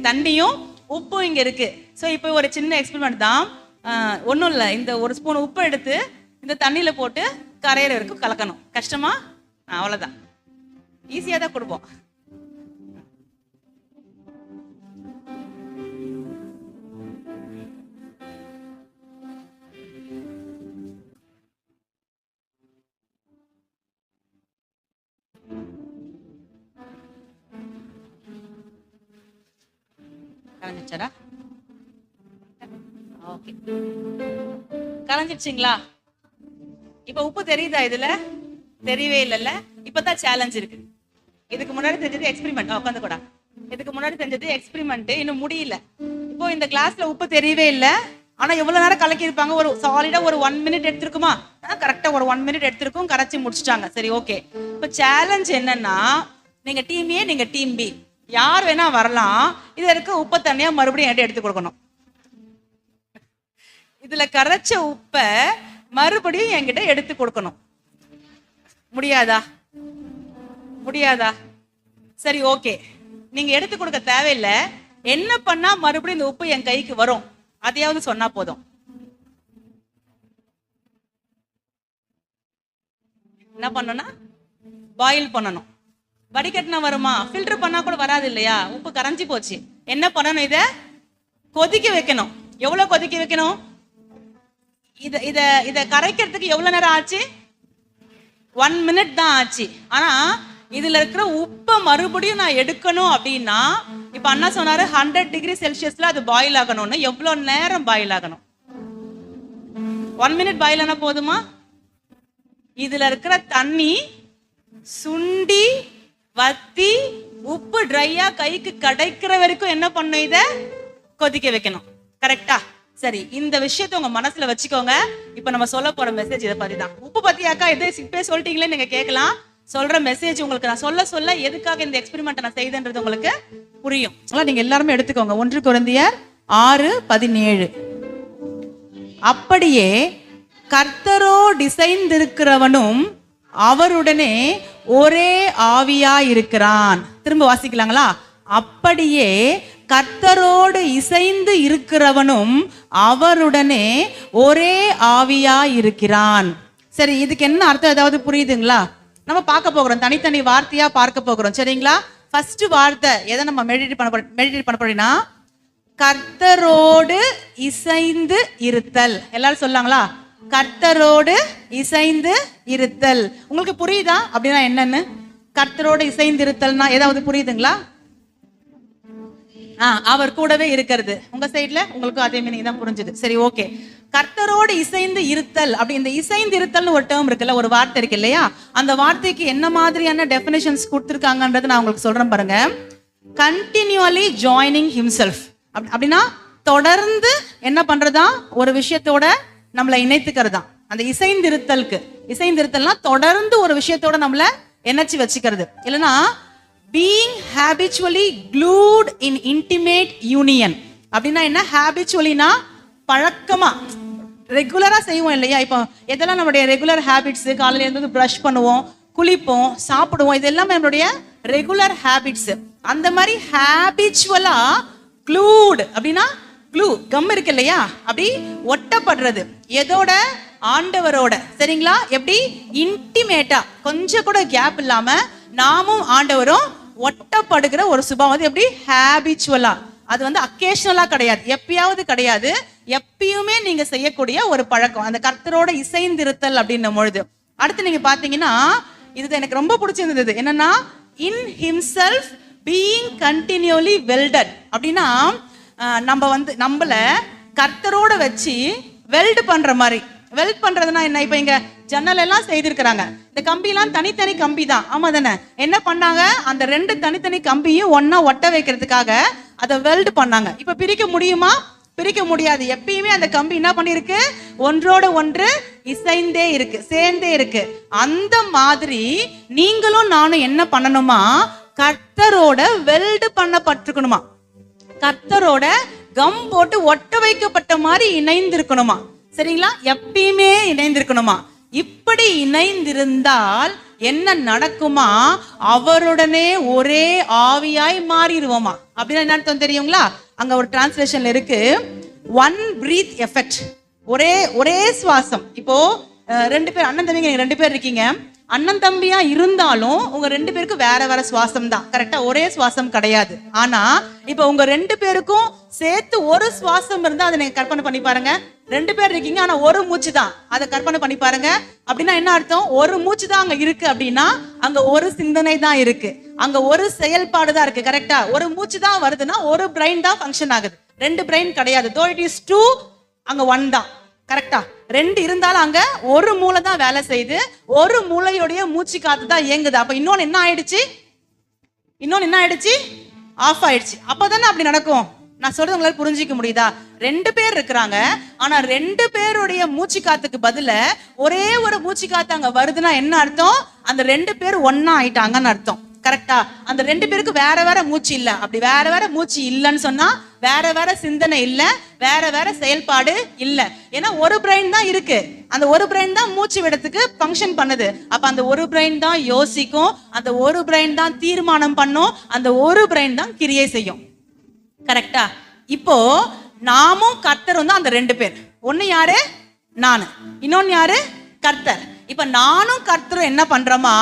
தண்ணியும் உப்பும் இங்க இருக்கு. ஸோ இப்போ ஒரு சின்ன எக்ஸ்பெரிமெண்ட் தான். ஒன்றும் இல்லை, இந்த ஒரு ஸ்பூன் உப்பு எடுத்து இந்த தண்ணியில போட்டு கரையிற வரைக்கும் கலக்கணும். கஷ்டமா? அவ்வளோதான், ஈஸியாக தான் கொடுப்போம். கலந்துச்சா? ஓகே, கலந்துச்சுங்களா? இப்ப உப்பு தெரியுதா? இதுல தெரியவே இல்லைல்ல. இப்பதான் சேலஞ்ச் இருக்கு. இதுக்கு முன்னாடி தெரிஞ்சது எக்ஸ்பெரிமெண்ட். உட்காந்து கூட இதுக்கு முன்னாடி தெரிஞ்சது எக்ஸ்பெரிமெண்ட், இன்னும் முடியல. இப்போ இந்த கிளாஸ்ல உப்பு தெரியவே இல்லை, ஆனா எவ்வளவு நேரம் கலக்கி இருப்பாங்க? ஒரு சாலிடா ஒரு 1 மினிட் எடுத்திருக்குமா? கரெக்டா ஒரு 1 மினிட் எடுத்திருக்கும், கரைச்சி முடிச்சுட்டாங்க. சரி, ஓகே. இப்ப சேலஞ்ச் என்னன்னா, நீங்க டீம் ஏ, நீங்க டீம் பி, யார் வேணா வரலாம். இதுல இருக்க உப்பை தனியா மறுபடியும் என்கிட்ட எடுத்து கொடுக்கணும். இதுல கரைச்ச உப்பை மறுபடியும் என்கிட்ட எடுத்து கொடுக்கணும். முடியாதா? முடியாதா? சரி, ஓகே. நீங்க எடுத்து கொடுக்க தேவையில்லை. என்ன பண்ணா மறுபடியும் இந்த உப்பு என் கைக்கு வரும், அதையாவது சொன்னா போதும். என்ன பண்ணணும்னா, பாயில் பண்ணணும். வடிகட்டினா வருமா? ஃபில்டர் பண்ணா கூட வராது இல்லையா? உப்பு கரைஞ்சி போச்சு. என்ன பண்ணணும்? இத கொதிக்க வைக்கணும். எவ்வளவு கொதிக்க வைக்கணும்? இத கரைக்கிறதுக்கு எவ்வளவு நேரம் ஆச்சு? 1 மினிட் தான் ஆச்சு. ஆனா இதுல இருக்கிற உப்பை மறுபடியும் நான் எடுக்கணும் அப்படின்னா, இப்ப அண்ணா சொன்னாரு 100 டிகிரி செல்சியஸ்ல அது பாயில் ஆகணும்னு. எவ்வளவு நேரம் பாயில் ஆகணும்? 1 மினிட் பாயில் ஆனா போதுமா? இதுல இருக்கிற தண்ணி சுண்டி வத்தி உப்பு ட்ரையா கைக்கு கிடைக்கிற வரைக்கும் என்ன பண்ணும்? இத கொதிக்க வைக்கணும். கரெக்டா? சரி, இந்த விஷயத்தை உங்க மனசுல வச்சுக்கோங்க. இப்ப நம்ம சொல்ல போற மெசேஜ் இதை பத்தி தான். உப்பு பத்தியாக்கா இதை இப்பே சொல்லிட்டீங்களே நீங்க கேட்கலாம். சொல்ற மெசேஜ் உங்களுக்கு நான் சொல்ல எதுக்காக இந்த எக்ஸ்பெரிமெண்ட் நான் செய்தேன்றது உங்களுக்கு புரியும். நீங்க எல்லாருமே எடுத்துக்கோங்க. 1 கொரிந்தியர் 6:17. அப்படியே கர்த்தரோடு இசைந்திருக்கிறவனும் அவருடனே ஒரே ஆவியா இருக்கிறான். திரும்ப வாசிக்கலாங்களா? அப்படியே கர்த்தரோடு இசைந்து இருக்கிறவனும் அவருடனே ஒரே ஆவியா இருக்கிறான். சரி, இதுக்கு என்ன அர்த்தம் ஏதாவது புரியுதுங்களா? நம்ம பார்க்க போகிறோம், தனித்தனி வார்த்தையா பார்க்க போகிறோம். சரிங்களா? ஃபர்ஸ்ட் வார்த்தை எதை நம்ம மெடிடேட் பண்ண போறோம்னா, கர்த்தரோடு இசைந்து இருத்தல். எல்லாரும் சொல்லாங்களா? கர்த்தரோடு இசைந்து இருத்தல். உங்களுக்கு புரியுதா அப்படின்னா என்னன்னு? கர்த்தரோடு இசைந்து இருத்தல்னா ஏதாவது புரியுதுங்களா? அவர் கூடவே இருக்கிறது. உங்க சைட்ல உங்களுக்கு அதே மீனிங் தான் புரிஞ்சுது. சரி, ஓகே. கர்த்தரோடு இசைந்து இருத்தல். அப்படி இந்த இசைந்து இருத்தல்னு ஒரு டேர்ம் இருக்குல்ல, ஒரு வார்த்தை இருக்கு இல்லையா? அந்த வார்த்தைக்கு என்ன மாதிரியான டெஃபினேஷன்ஸ் கொடுத்துருக்காங்கன்றது நான் உங்களுக்கு சொல்றேன் பாருங்க. Continuously joining himself. அப்படின்னா தொடர்ந்து என்ன பண்றதா? ஒரு விஷயத்தோட நம்மளை இணைத்துக்கிறதா. அந்த இசைந்திருத்தல்னா தொடர்ந்து ஒரு விஷயத்தோட நம்மள இணைச்சு வச்சுக்கிறது. இல்லைன்னா being habitually glued in intimate union. அப்படின்னா என்ன? ஹேபிச்சுவலினா பழக்கமா ரெகுலரா செய்வோம் இல்லையா? இப்போ எதெல்லாம் நம்மளுடைய ரெகுலர் ஹேபிட்ஸ்? காலையில இருந்து ப்ரஷ் பண்ணுவோம், குளிப்போம், சாப்பிடுவோம், இது எல்லாமே நம்மளுடைய ரெகுலர் ஹேபிட்ஸ். அந்த மாதிரி ஹேபிச்சுவலா க்ளூட். அப்படின்னா க்ளூ கம் இருக்கு இல்லையா? அப்படி ஒட்டப்படுறது. எதோட? ஆண்டவரோட. சரிங்களா? எப்படி? இன்டிமேட்டா, கொஞ்சம் கூட கேப் இல்லாம நாமும் ஆண்டவரும் ஒட்டப்படுகிற ஒரு சுபாவம். எப்படி? ஹேபிச்சுவலா. அது வந்து அக்கேஷனலா கிடையாது, எப்பயாவது கிடையாது, எப்பயுமே நீங்க செய்யக்கூடிய ஒரு பழக்கம். அந்த கர்த்தரோட இசைந்திருத்தல் அப்படின்னும் பொழுது அடுத்து நீங்க பாத்தீங்கன்னா, இது எனக்கு ரொம்ப பிடிச்சிருந்தது. என்னன்னா, இன் ஹிம்செல்ஃப் பீயிங் கண்டினியூலி வெல்டட். அப்படின்னா நம்மள கர்த்தரோட வச்சு வெல்ட் பண்ற மாதிரி. வெல்ட் பண்றதுன்னா என்ன? இப்ப இங்க ஜன்னல் எல்லாம் செய்திருக்கிறாங்க. இந்த கம்பி எல்லாம் தனித்தனி கம்பி தான், ஆமா தானே? என்ன பண்ணாங்க? அந்த 2 தனித்தனி கம்பியும் ஒன்னா ஒட்ட வைக்கிறதுக்காக அதை வெல்ட் பண்ணாங்க. இப்ப பிரிக்க முடியுமா? பிரிக்க முடியாது. எப்பயுமே அந்த கம்பி என்ன பண்ணிருக்கு? ஒன்றோட ஒன்று இசைந்தே இருக்கு, சேர்ந்தே இருக்கு. அந்த மாதிரி நீங்களும் நானும் என்ன பண்ணணுமா? கர்த்தரோட வெல்ட் பண்ணப்பட்டிருக்கணுமா? கர்த்தரோட கம் போட்டு ஒட்ட வைக்கப்பட்ட மாதிரி இணைந்திருக்கணுமா? சரிங்களா? எப்பயுமே இணைந்திருக்கணுமா? இப்படி இணைந்திருந்தால் என்ன நடக்குமா, அவருடனே ஒரே ஆவியாய் மாறிடுவோமா. அப்படின்னா என்ன அர்த்தம் தெரியுங்களா? அங்க ஒரு டிரான்ஸ்லேஷன்ல இருக்கு, ஒன் பிரீத் எஃபெக்ட், ஒரே சுவாசம். இப்போ 2 பேர் அண்ணன் தம்பிங்க, நீங்க 2 பேர் இருக்கீங்க. அண்ணன் தம்பியா இருந்தாலும் உங்க 2 பேருக்கு வேற சுவாசம் தான், கரெக்டா? ஒரே சுவாசம் கிடையாது. ஆனா இப்ப உங்க 2 பேருக்கும் சேர்த்து ஒரு சுவாசம் இருந்தா அதை நீங்க கற்பனை பண்ணி பாருங்க. 2 பேர் இருக்கீங்க, ஆனா ஒரு மூச்சு தான். அதை கற்பனை பண்ணி பாருங்க. அப்படின்னா என்ன அர்த்தம்? ஒரு மூச்சு தான் அங்க இருக்கு அப்படின்னா அங்க ஒரு சிந்தனை தான் இருக்கு, அங்க ஒரு செயல்பாடு தான் இருக்கு, கரெக்டா? ஒரு மூச்சு தான் வருதுன்னா ஒரு பிரெயின் தான் ஃபங்க்ஷன் ஆகுது, 2 பிரெயின் கிடையாது. தோ இட் இஸ் 2, அங்க 1 தான், கரெக்டா? 2 இருந்தாலும் அங்க ஒரு மூளை தான் வேலை செய்யுது, ஒரு மூளையோடைய மூச்சு காத்து தான் இயங்குது. அப்ப இன்னொன்னு என்ன ஆயிடுச்சு? ஆஃப் ஆயிடுச்சு. அப்பதானே அப்படி நடக்கும். நான் சொல்றது உங்களுக்கு புரிஞ்சிக்க முடியுதா? 2 பேர் இருக்கிறாங்க, ஆனா 2 பேருடைய மூச்சு காத்துக்கு பதில ஒரே ஒரு மூச்சு காத்து அங்க வருதுன்னா என்ன அர்த்தம்? அந்த 2 பேர் ஒன்னா ஆயிட்டாங்கன்னு அர்த்தம், கரெக்டா? அந்த 2 பேருக்கு வேற மூச்சு இல்ல. அப்படி வேற மூச்சு இல்லைன்னு சொன்னா வேற சிந்தனை இல்ல, வேற செயல்பாடு இல்ல. ஏன்னா ஒரு பிரெயின் தான் இருக்கு, அந்த ஒரு பிரெயின் தான் மூச்சு விடத்துக்கு ஃபங்க்ஷன் பண்ணுது. அப்ப அந்த ஒரு பிரெயின் தான் யோசிக்கும், அந்த ஒரு பிரெயின் தான் தீர்மானம் பண்ணும், அந்த ஒரு பிரெயின் தான் கிரியை செய்யும், கரெக்டா? இப்போ நாமும் கர்த்தரும் தான் அந்த 2 பேர். ஒண்ணு யாரு? நானு. இன்னொன்னு யாரு? கர்த்தர். இப்ப நானும் கர்த்தரும் என்ன பண்றோமா,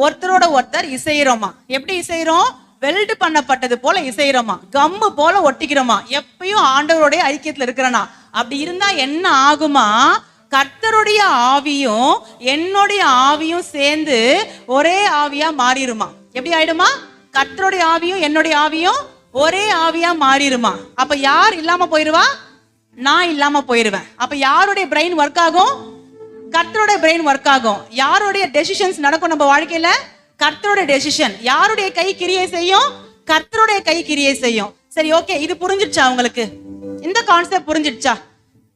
ஒருத்தரோட ஒருத்தர் இசைறோமா. எப்படி இசைறோம்? வெல்டு பண்ணப்பட்டது போல இசைறோமா, கம்மு போல ஒட்டிக்கிறோமா, எப்பயும் ஆண்டவருடைய ஐக்கியத்துல இருக்கிறனா. அப்படி இருந்தா என்ன ஆகுமா, கர்த்தருடைய ஆவியும் என்னுடைய ஆவியும் சேர்ந்து ஒரே ஆவியா மாறிடுமா. எப்படி ஆயிடுமா? கர்த்தருடைய ஆவியும் என்னுடைய ஆவியும் ஒரே ஆவியா மாறிடுமா. அப்ப யார் இல்லாம போயிருவா? நான் இல்லாம போயிருவேன். அப்ப யாருடைய பிரெயின் ஒர்க் ஆகும்? கர்த்தருடைய பிரெயின் ஒர்க் ஆகும். யாருடைய டெசிஷன்ஸ் நடக்கும் நம்ம வாழ்க்கையில? கர்த்தருடைய டெசிஷன். யாருடைய கை கிரியை செய்யும்? கர்த்தருடைய கை கிரியை செய்யும். சரி, ஓகே, இது புரிஞ்சிடுச்சா உங்களுக்கு? இந்த கான்செப்ட் புரிஞ்சிடுச்சா?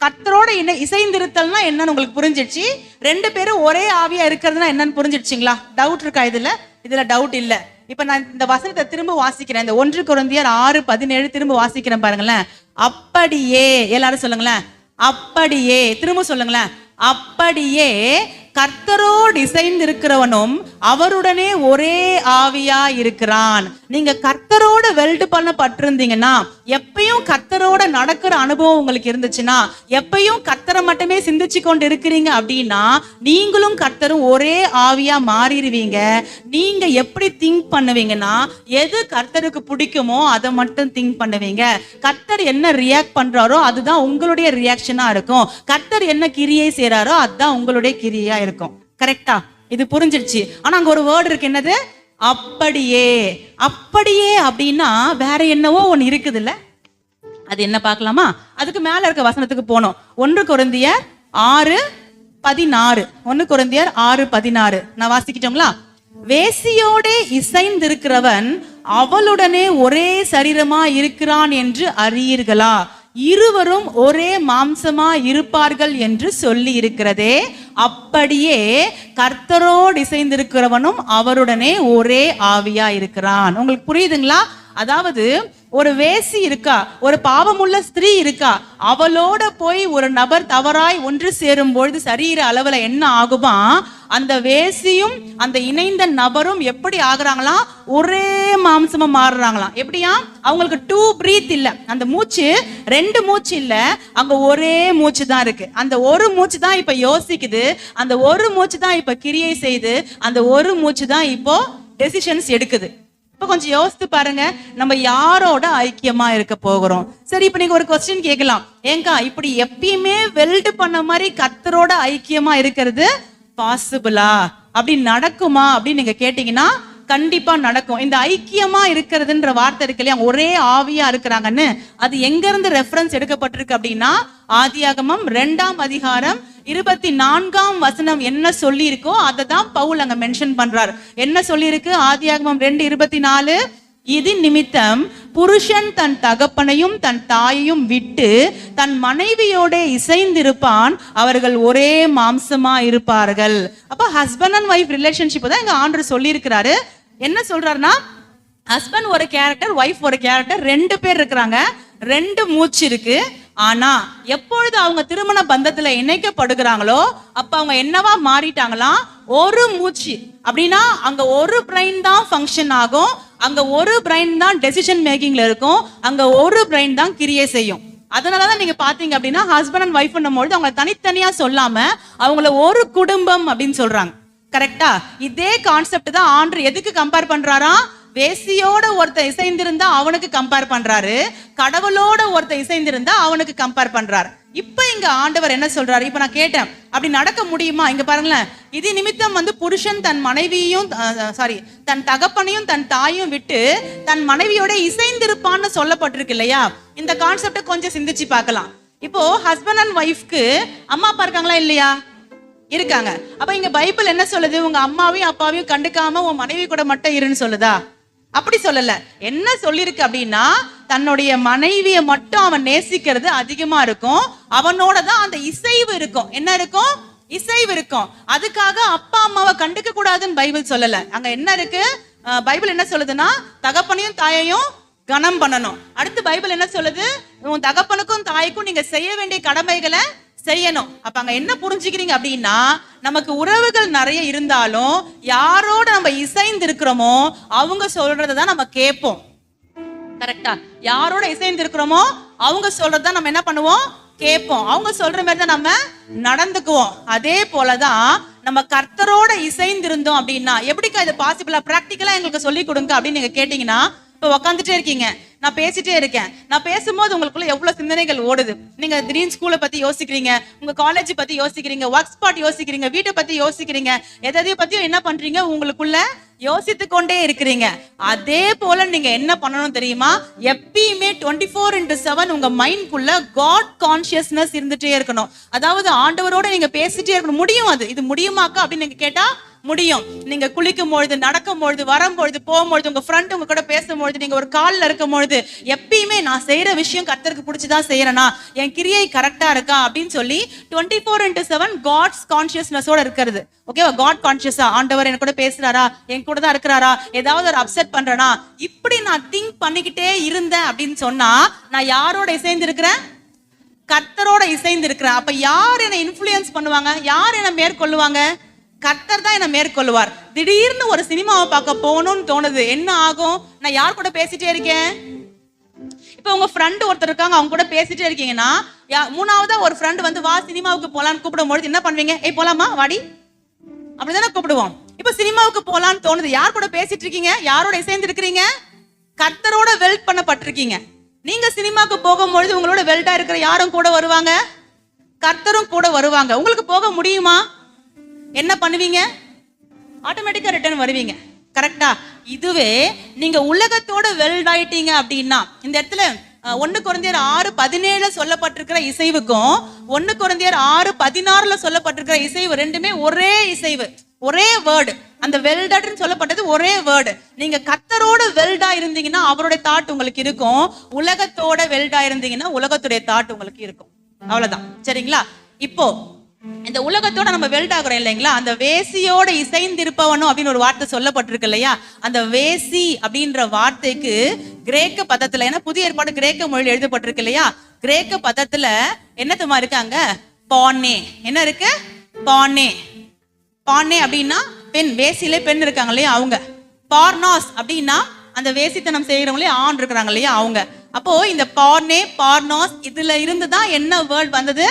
கர்த்தரோட இசைந்திருத்தல்னா என்னன்னு உங்களுக்கு புரிஞ்சிடுச்சு. 2 பேரும் ஒரே ஆவியா இருக்கிறதுனா என்னன்னு புரிஞ்சிடுச்சிங்களா? டவுட் இருக்கா? இதுல டவுட் இல்ல. இப்ப நான் இந்த வசனத்தை திரும்ப வாசிக்கிறேன். இந்த 1 கொரிந்தியர் 6:17 திரும்ப வாசிக்கிறேன் பாருங்களேன். அப்படியே, எல்லாரும் சொல்லுங்களேன், அப்படியே. திரும்ப சொல்லுங்களேன், அப்படியே கர்த்தரோடு இசைந்திருக்கிறவனும் அவருடனே ஒரே ஆவியா இருக்கிறான். நீங்க கர்த்தரோட வெல்டு பண்ணப்பட்டிருந்தீங்கன்னா, எப்பயும் கர்த்தரோட நடக்கிற அனுபவம் உங்களுக்கு இருந்துச்சுன்னா, எப்பயும் கர்த்தரை மட்டுமே சிந்திச்சு கொண்டு இருக்கிறீங்க அப்படின்னா, நீங்களும் கர்த்தரும் ஒரே ஆவியா மாறிடுவீங்க. நீங்க எப்படி திங்க் பண்ணுவீங்கன்னா, எது கர்த்தருக்கு பிடிக்குமோ அதை மட்டும் திங்க் பண்ணுவீங்க. கர்த்தர் என்ன ரியாக்ட் பண்றாரோ அதுதான் உங்களுடைய ரியாக்ஷனா இருக்கும். கர்த்தர் என்ன கிரியை செய்யறாரோ அதுதான் உங்களுடைய கிரியா இருக்கும், கரெக்டா? இது புரிஞ்சிடுச்சு. ஆனா அங்க ஒரு வேர்டு இருக்கு, என்னது? அப்படியே. அப்படியே அப்படின்னா வேற என்னவோ ஒண்ணு இருக்குது இல்ல? அது என்ன பார்க்கலாமா? அதுக்கு மேல இருக்க வசனத்துக்கு போனோம். 1 கொரிந்தியர் 6:16. 1 கொரிந்தியர் 6:16 நான் வாசிக்கிட்டோங்களா? வேசியோட இசைந்திருக்கிறவன் அவளுடனே ஒரே சரீரமா இருக்கிறான் என்று அறியீர்களா? இருவரும் ஒரே மாம்சமா இருப்பார்கள் என்று சொல்லி இருக்கிறதே, அப்படியே கர்த்தரோடு இசைந்திருக்கிறவனும் அவருடனே ஒரே ஆவியா இருக்கிறான். உங்களுக்கு புரியுதுங்களா? அதாவது ஒரு வேசி இருக்கா, ஒரு பாவமுள்ள ஸ்திரீ இருக்கா, அவளோட போய் ஒரு நபர் தவறாய் ஒன்று சேரும் பொழுது சரீர அளவுல என்ன ஆகுமா, அந்த வேசியும் அந்த இணைந்த நபரும் எப்படி ஆகுறாங்களாம்? ஒரே மாம்சமா மாறுறாங்களாம். எப்படியா? அவங்களுக்கு 2 பிரீத் இல்ல, அந்த மூச்சு 2 மூச்சு இல்ல, அங்க ஒரே மூச்சு தான் இருக்கு. அந்த ஒரு மூச்சு தான் இப்ப யோசிக்குது, அந்த ஒரு மூச்சு தான் இப்ப கிரியை செய்து, அந்த ஒரு மூச்சு தான் இப்போ டெசிஷன்ஸ் எடுக்குது. இப்ப கொஞ்சம் யோசித்து பாருங்க, நம்ம யாரோட ஐக்கியமா இருக்க போகிறோம்? சரி, இப்ப நீங்க ஒரு கொஸ்டின் கேட்கலாம், ஏங்கா இப்படி எப்பயுமே வெல்டு பண்ண மாதிரி கர்த்தரோட ஐக்கியமா இருக்கிறது பாசிபிளா, அப்படி நடக்குமா அப்படின்னு நீங்க கேட்டீங்கன்னா கண்டிப்பா நடக்கும். இந்த ஐக்கியமா இருக்கிறதுன்ற வார்த்தை இருக்கு இல்லையா, ஒரே ஆவியா இருக்கிறாங்கன்னு, அது எங்க இருந்து ரெஃபரன்ஸ் எடுக்கப்பட்டிருக்கு அப்படின்னா, ஆதியாகமம் 2ஆம் அதிகாரம் 24ஆம் வசனம் என்ன சொல்லி இருக்கோ அதை தான் பவுல் அங்க மென்ஷன் பண்றாரு. என்ன சொல்லி இருக்கு? ஆதியாகமம் 2:24, இது நிமித்தம் புருஷன் தன் தகப்பனையும் தன் தாயையும் விட்டு தன் மனைவியோட இசைந்திருப்பான், அவர்கள் ஒரே மாம்சமா இருப்பார்கள். அப்ப ஹஸ்பண்ட் அண்ட் ஒய்ஃப் ரிலேஷன்ஷிப் தான் இங்க ஆண்டவர் சொல்லி இருக்கிறாரு. என்ன சொல்றாருன்னா, ஹஸ்பண்ட் ஒரு கேரக்டர், ஒய்ஃப் ஒரு கேரக்டர், 2 பேர் இருக்கிறாங்க, 2 மூச்சு இருக்கு, ஆனா எப்பொழுது அவங்க திருமண பந்தத்துல இணைக்கப்படுகிறாங்களோ அப்ப அவங்க என்னவா மாறிட்டாங்களாம், ஒரு மூச்சு. அப்படின்னா அங்க ஒரு பிரெயின் தான் ஃபங்க்ஷன் ஆகும், அங்க ஒரு பிரெயின் தான் டெசிஷன் மேக்கிங்ல இருக்கும், அங்க ஒரு பிரெயின் தான் கிரியை செய்யும். அதனாலதான் நீங்க பாத்தீங்க அப்படின்னா ஹஸ்பண்ட் அண்ட் ஒய்ஃப் பொழுது அவங்களை தனித்தனியா சொல்லாம அவங்கள ஒரு குடும்பம் அப்படின்னு சொல்றாங்க. கரெக்டா? இதே கான்செப்ட் தான் ஆண்டவர் எதுக்கு கம்பேர் பண்றாரா? வேசியோட ஒருத்த இசைந்திருந்தா அவனுக்கு கம்பேர் பண்றாரு, கடவுளோட ஒருத்த இசைந்திருந்தா அவனுக்கு கம்பேர் பண்றாரு. இப்ப இங்க ஆண்டவர் என்ன சொல்றாரு? இப்ப நான் கேட்டேன், அப்படி நடக்க முடியுமா? இங்க பாருங்களேன், இது நிமித்தம் புருஷன் தன் மனைவியும் தன் தகப்பனையும் தன் தாயும் விட்டு தன் மனைவியோட இசைந்திருப்பான்னு சொல்லப்பட்டிருக்கு இல்லையா? இந்த கான்செப்ட கொஞ்சம் சிந்திச்சு பார்க்கலாம். இப்போ ஹஸ்பண்ட் அண்ட் ஒய்ஃப்க்கு அம்மா அப்பா இருக்காங்களா இல்லையா? இருக்காங்க. அப்ப இங்க பைபிள் என்ன சொல்லுது? உங்க அம்மாவையும் அப்பாவையும் கண்டுக்காம உன் மனைவி கூட மட்டும் இருன்னு சொல்லுதா? அப்படி சொல்லல. என்ன சொல்லிருக்கு அப்படின்னா, தன்னுடைய மனைவியை மட்டும் அவன் நேசிக்கிறது அதிகமா இருக்கும், அவனோட தான் அந்த இசைவு இருக்கும். என்ன இருக்கும்? இசைவு இருக்கும். அதுக்காக அப்பா அம்மாவை கண்டுக்க கூடாதுன்னு பைபிள் சொல்லல. அங்க என்ன இருக்கு? பைபிள் என்ன சொல்லுதுன்னா, தகப்பனையும் தாயையும் கனம் பண்ணணும். அடுத்து பைபிள் என்ன சொல்லுது? உன் தகப்பனுக்கும் தாய்க்கும் நீங்க செய்ய வேண்டிய கடமைகளை செய்யணும். அப்ப அங்க என்ன புரிஞ்சுக்கிறீங்க அப்படின்னா, நமக்கு உறவுகள் நிறைய இருந்தாலும் யாரோட நம்ம இசைந்து இருக்கிறோமோ அவங்க சொல்றதான் நம்ம கேட்போம். கரெக்டா? யாரோட இசைந்து இருக்கிறோமோ அவங்க சொல்றதான் நம்ம என்ன பண்ணுவோம்? கேட்போம். அவங்க சொல்ற மாதிரி தான் நம்ம நடந்துக்குவோம். அதே போலதான் நம்ம கர்த்தரோட இசைந்து இருந்தோம் அப்படின்னா, எப்படிக்கா இது பாசிபிளா, பிராக்டிக்கலா எங்களுக்கு சொல்லி கொடுங்க அப்படின்னு நீங்க கேட்டீங்கன்னா, இப்ப உட்காந்துட்டே இருக்கீங்க, நான் பேசிட்டே இருக்கேன், நான் பேசும்போது உங்களுக்குள்ள எவ்வளவு சிந்தனைகள் ஓடுது. நீங்க திடீர்னு ஸ்கூலை பத்தி யோசிக்கிறீங்க, உங்க காலேஜ் பத்தி யோசிக்கிறீங்க, ஒர்க் ஸ்பாட் யோசிக்கிறீங்க, வீட்டை பத்தி யோசிக்கிறீங்க, எதையும் பத்தியும் என்ன பண்றீங்க? உங்களுக்குள்ள யோசித்து கொண்டே இருக்கிறீங்க. அதே போல நீங்க என்ன பண்ணணும் தெரியுமா? எப்பயுமே 24/7 உங்க மைண்ட்குள்ள காட் கான்சியஸ்னஸ் இருந்துட்டே இருக்கணும். அதாவது ஆண்டவரோட நீங்க பேசிட்டே இருக்கணும். முடியும். இது முடியுமாக்கா அப்படின்னு நீங்க கேட்டா முடியும். நீங்க குளிக்கும் பொழுது, நடக்கும் பொழுது, வரும்பொழுது, போகும்பொழுது, உங்க ஃப்ரெண்ட் உங்க கூட பேசும்பொழுது, நீங்க ஒரு கால்ல இருக்கும் பொழுது எப்பயுமே நான் செய்யற விஷயம் கர்த்தருக்கு பிடிச்சுதான் செய்யறேனா, என் கிரியை கரெக்டா இருக்கா அப்படின்னு சொல்லி 24/7 காட்ஸ் கான்சியஸ்னஸோட இருக்கிறது. ஓகேவா? காட் கான்சியஸா, ஆண்டவர் என் கூட பேசுறாரா, என் கூட தான் இருக்கிறாரா, ஏதாவது ஒரு அப்செட் பண்றேனா, இப்படி நான் திங்க் பண்ணிக்கிட்டே இருந்தேன் அப்படின்னு சொன்னா நான் யாரோட இசைந்து இருக்கிறேன்? கர்த்தரோட இசைந்து இருக்கிறேன். அப்ப யார் என்னை இன்ஃப்ளூயன்ஸ் பண்ணுவாங்க? யார் என்னை மேற்கொள்ளுவாங்க? கர்த்தர் தான் என்ன மேற்கொள்ளுவார். திடீர்னு ஒரு சினிமாவை பார்க்க போகணும்னு தோணுது, என்ன ஆகும்? நான் யார் கூட பேசிட்டே இருக்கேன்? இப்ப உங்க ஃப்ரெண்ட் ஒருத்தர் இருக்காங்க, அவங்க கூட பேசிட்டே இருக்கீங்கன்னா, மூணாவதா ஒரு ஃப்ரெண்ட் வா சினிமாவுக்கு போலான்னு கூப்பிடும் பொழுது என்ன பண்ணுவீங்க? ஏய் போலாமா, வாடி, அப்படிதானே கூப்பிடுவோம். இப்ப சினிமாவுக்கு போலான்னு தோணுது, யார் கூட பேசிட்டு இருக்கீங்க? யாரோட இசைந்து இருக்கிறீங்க? கர்த்தரோட வெல்ட் பண்ணப்பட்டிருக்கீங்க. நீங்க சினிமாவுக்கு போகும்பொழுது உங்களோட வெல்டா இருக்கிற யாரும் கூட வருவாங்க? கர்த்தரும் கூட வருவாங்க. உங்களுக்கு போக முடியுமா? என்ன பண்ணுவீங்க? ஆட்டோமேட்டிக்கா ரிட்டர்ன் வருவீங்க. கரெக்டா? இதுவே நீங்க உலகத்தோட வெல்ட் ஆயிட்டீங்க அப்படின்னா, இந்த இடத்துல 1 கொரிந்தியர் 6:17 சொல்லப்பட்டிருக்கிற இசைவுக்கும் 1 கொரிந்தியர் 6:16 சொல்லப்பட்டிருக்கிற இசைவு ரெண்டுமே ஒரே இசைவு, ஒரே வேர்டு. அந்த வெல்டட்னு சொல்லப்பட்டது ஒரே வேர்டு. நீங்க கர்த்தரோட வெல்டா இருந்தீங்கன்னா அவருடைய தாட் உங்களுக்கு இருக்கும், உலகத்தோட வெல்டா இருந்தீங்கன்னா உலகத்துடைய தாட் உங்களுக்கு இருக்கும். அவ்வளவுதான். சரிங்களா? இப்போ இந்த உலகத்தோட நம்ம வெல்ட் ஆகுறோம் இல்லைங்களா? அந்த வேசியோட இசைந்திருப்பவனும் அப்படின்னு ஒரு வார்த்தை சொல்லப்பட்டிருக்கு இல்லையா? அந்த வேசி அப்படின்ற வார்த்தைக்கு கிரேக்க பதத்துல, ஏன்னா புதிய ஏற்பாடு கிரேக்க மொழியில் எழுதப்பட்டிருக்கு இல்லையா? கிரேக்க பதத்துல என்னத்துமா இருக்காங்க? பானே. என்ன இருக்கு? பானே. பானே அப்படின்னா பெண், வேசியிலே பெண் இருக்காங்க இல்லையா அவங்க. பார்னாஸ் அப்படின்னா அந்த வேசித்தனம் செய்யறவங்களே ஆண் இருக்கிறாங்க இல்லையா அவங்க. அப்போ இந்த பானே, பார்னாஸ் இதுல இருந்துதான் என்ன வேர்ட் வந்தது?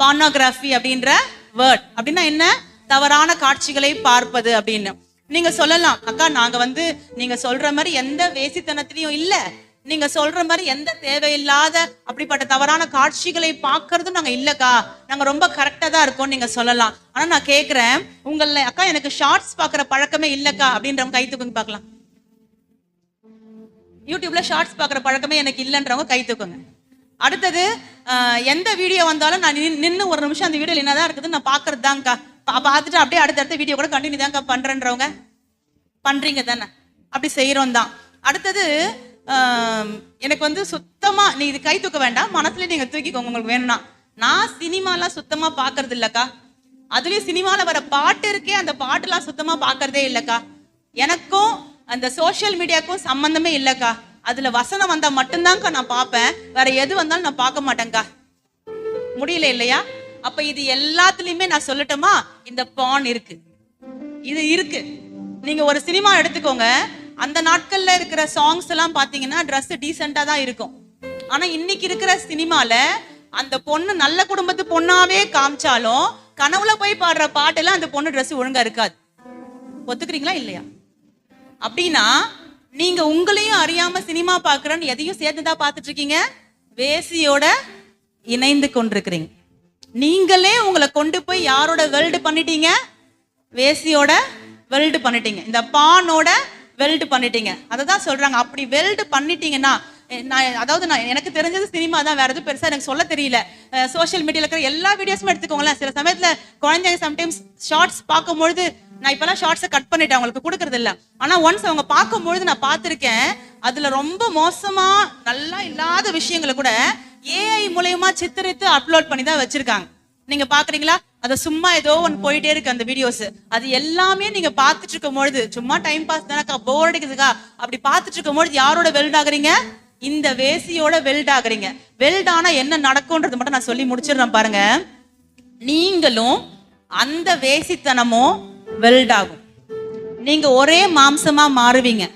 பார்னோகிராஃபி அப்படின்ற வேர்ட். அப்படின்னா என்ன? தவறான காட்சிகளை பார்ப்பது அப்படின்னு. நீங்க சொல்லலாம், அக்கா நாங்க நீங்க சொல்ற மாதிரி எந்த வேசித்தனத்திலையும் இல்ல, நீங்க சொல்ற மாதிரி எந்த தேவையில்லாத அப்படிப்பட்ட தவறான காட்சிகளை பார்க்கறதும் நாங்க இல்லக்கா, நாங்க ரொம்ப கரெக்டா தான் இருக்கோம் நீங்க சொல்லலாம். ஆனா நான் கேக்குறேன், உங்கள அக்கா எனக்கு ஷார்ட்ஸ் பாக்குற பழக்கமே இல்லக்கா அப்படின்றவங்க கை தூக்குங்க பார்க்கலாம். யூடியூப்ல ஷார்ட்ஸ் பாக்குற பழக்கமே எனக்கு இல்லைன்றவங்க கை தூக்குங்க. அடுத்தது, எந்த வீடியோ வந்தாலும் நான் நின்று ஒரு நிமிஷம் அந்த வீடியோல என்னதான் இருக்குதுன்னு நான் பாக்குறது தான்க்கா, பார்த்துட்டு அப்படியே அடுத்த வீடியோ கூட கண்டினியூ தான்க்கா பண்றேன்றவங்க பண்றீங்க தானே? அப்படி செய்யறோம் தான். அடுத்தது, எனக்கு சுத்தமா நீ இது கை தூக்க வேண்டாம், மனசுல நீங்க தூக்கிக்கோங்க உங்களுக்கு வேணும்னா. நான் சினிமாலாம் சுத்தமா பாக்குறது இல்லக்கா, அதுலயும் சினிமால வர பாட்டு இருக்கே அந்த பாட்டுலாம் சுத்தமா பாக்குறதே இல்லக்கா, எனக்கும் அந்த சோசியல் மீடியாவுக்கும் சம்பந்தமே இல்லக்கா, அதுல வசனம் வந்தா மட்டும்தான்க்கா நான் பார்ப்பேன், வேற எது வந்தாலும் நான் பார்க்க மாட்டேங்க்கா முடியல இல்லையா? அப்ப இது எல்லாத்துலயுமே நான் சொல்லட்டுமா, இந்த பான் இருக்கு, இது இருக்கு. நீங்க ஒரு சினிமா எடுத்துக்கோங்க, அந்த நாட்கள்ல இருக்கிற சாங்ஸ் எல்லாம் பாத்தீங்கன்னா ட்ரெஸ் டீசெண்டா தான் இருக்கும். ஆனா இன்னைக்கு இருக்கிற சினிமால அந்த பொண்ணு நல்ல குடும்பத்து பொண்ணாவே காமிச்சாலும் கனவுல போய் பாடுற பாட்டெல்லாம் அந்த பொண்ணு ட்ரெஸ் ஒழுங்கா இருக்காது. ஒத்துக்கிறீங்களா இல்லையா? அப்படின்னா நீங்க உங்களையும் அறியாம சினிமா பாக்குறன்னு எதையும் சேர்ந்துதான் பாத்துட்டு இருக்கீங்க, வேசியோட இணைந்து கொண்டிருக்கிறீங்க. நீங்களே உங்களை கொண்டு போய் யாரோட வெல்டு பண்ணிட்டீங்க? வேசியோட வெல்டு பண்ணிட்டீங்க, இந்த பானோட வெல்டு பண்ணிட்டீங்க. அததான் சொல்றாங்க. அப்படி வெல்டு பண்ணிட்டீங்கன்னா, நான் எனக்கு தெரிஞ்சது சினிமா தான், வேற எதுவும் பெருசா எனக்கு சொல்ல தெரியல. சோசியல் மீடியால இருக்கிற எல்லா வீடியோஸுமே எடுத்துக்கோங்களேன். சில சமயத்துல குழந்தைங்க சம்டைம்ஸ் ஷார்ட்ஸ் பார்க்கும்பொழுது, நான் இப்பெல்லாம் ஷார்ட்ஸை கட் பண்ணிட்டேன், அவங்களுக்கு கொடுக்கறது இல்ல. ஆனா ஒன்ஸ் அவங்க பார்க்கும்பொழுது நான் பார்த்திருக்கேன், அதுல ரொம்ப மோசமா நல்லா இல்லாத விஷயங்களை கூட ஏஐ மூலமா சித்தரித்து அப்லோட் பண்ணி தான் வச்சிருக்காங்க. நீங்க பாக்குறீங்களா? அது சும்மா ஏதோ ஒன்று போயிட்டே இருக்கு அந்த வீடியோஸ். அது எல்லாமே நீங்க பாத்துட்டு இருக்கும் பொழுது, சும்மா டைம் பாஸ் தானக்கா, போர் அடிக்குதுக்கா, அப்படி பாத்துட்டு இருக்கும் பொழுது யாரோட வெல்ட் ஆகுறீங்க? இந்த வேசியோட வெல்ட் ஆகுறீங்க. வெல்ட் ஆனா என்ன நடக்கும்ன்றது மட்டும் நான் சொல்லி முடிச்சிடுறேன் பாருங்க. நீங்களும் அந்த வேசித்தனமும் வெல்ட் ஆகும். நீங்க ஒரே மாம்சமா மாறுவீங்க.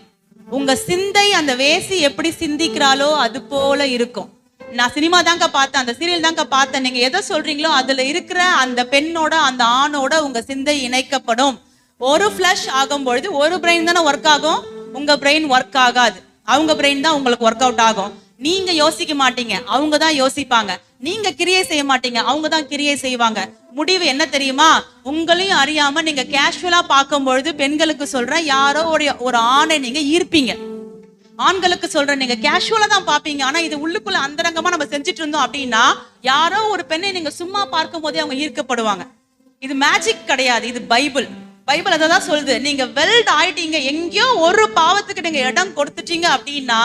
உங்க சிந்தை அந்த வேசி எப்படி சிந்திக்கிறாளோ அது போல இருக்கும். நான் சினிமா தாங்க பார்த்தேன், அந்த சீரியல் தாங்க பார்த்தேன், நீங்க எதை சொல்றீங்களோ அதுல இருக்கிற அந்த பெண்ணோட அந்த ஆணோட உங்க சிந்தை இணைக்கப்படும். ஒரு ஃபிளஷ் ஆகும் பொழுது ஒரு பிரெயின் தானே ஒர்க் ஆகும், உங்க பிரெயின் ஒர்க் ஆகாது. அவங்க பிரெயின் தான் உங்களுக்கு ஒர்க் அவுட் ஆகும். நீங்க யோசிக்க மாட்டீங்க, அவங்க தான் யோசிப்பாங்க. நீங்க கிரியை செய்ய மாட்டீங்க, அவங்க தான் கிரியை செய்வாங்க. முடிவு என்ன தெரியுமா? உங்களையும் அறியாம நீங்க கேஷுவலா பார்க்கும் பொழுது, பெண்களுக்கு சொல்றேன், யாரோ ஒரு ஆணை நீங்க ஈர்ப்பீங்க. ஆண்களுக்கு சொல்றேன், நீங்க கேஷுவலா தான் பாப்பீங்க. ஆனா இது உள்ளுக்குள்ள அந்தரங்கமா நம்ம செஞ்சுட்டு இருந்தோம் அப்படின்னா, யாரோ ஒரு பெண்ணை நீங்க சும்மா பார்க்கும் போதே அவங்க ஈர்க்கப்படுவாங்க. இது மேஜிக் கிடையாது, இது பைபிள். பைபிள் அதான் சொல்லுது. நீங்க வெல்ட் ஆயிட்டீங்க, எங்கேயோ ஒரு பாவத்துக்கு நீங்க இடம் கொடுத்துட்டீங்க அப்படின்னா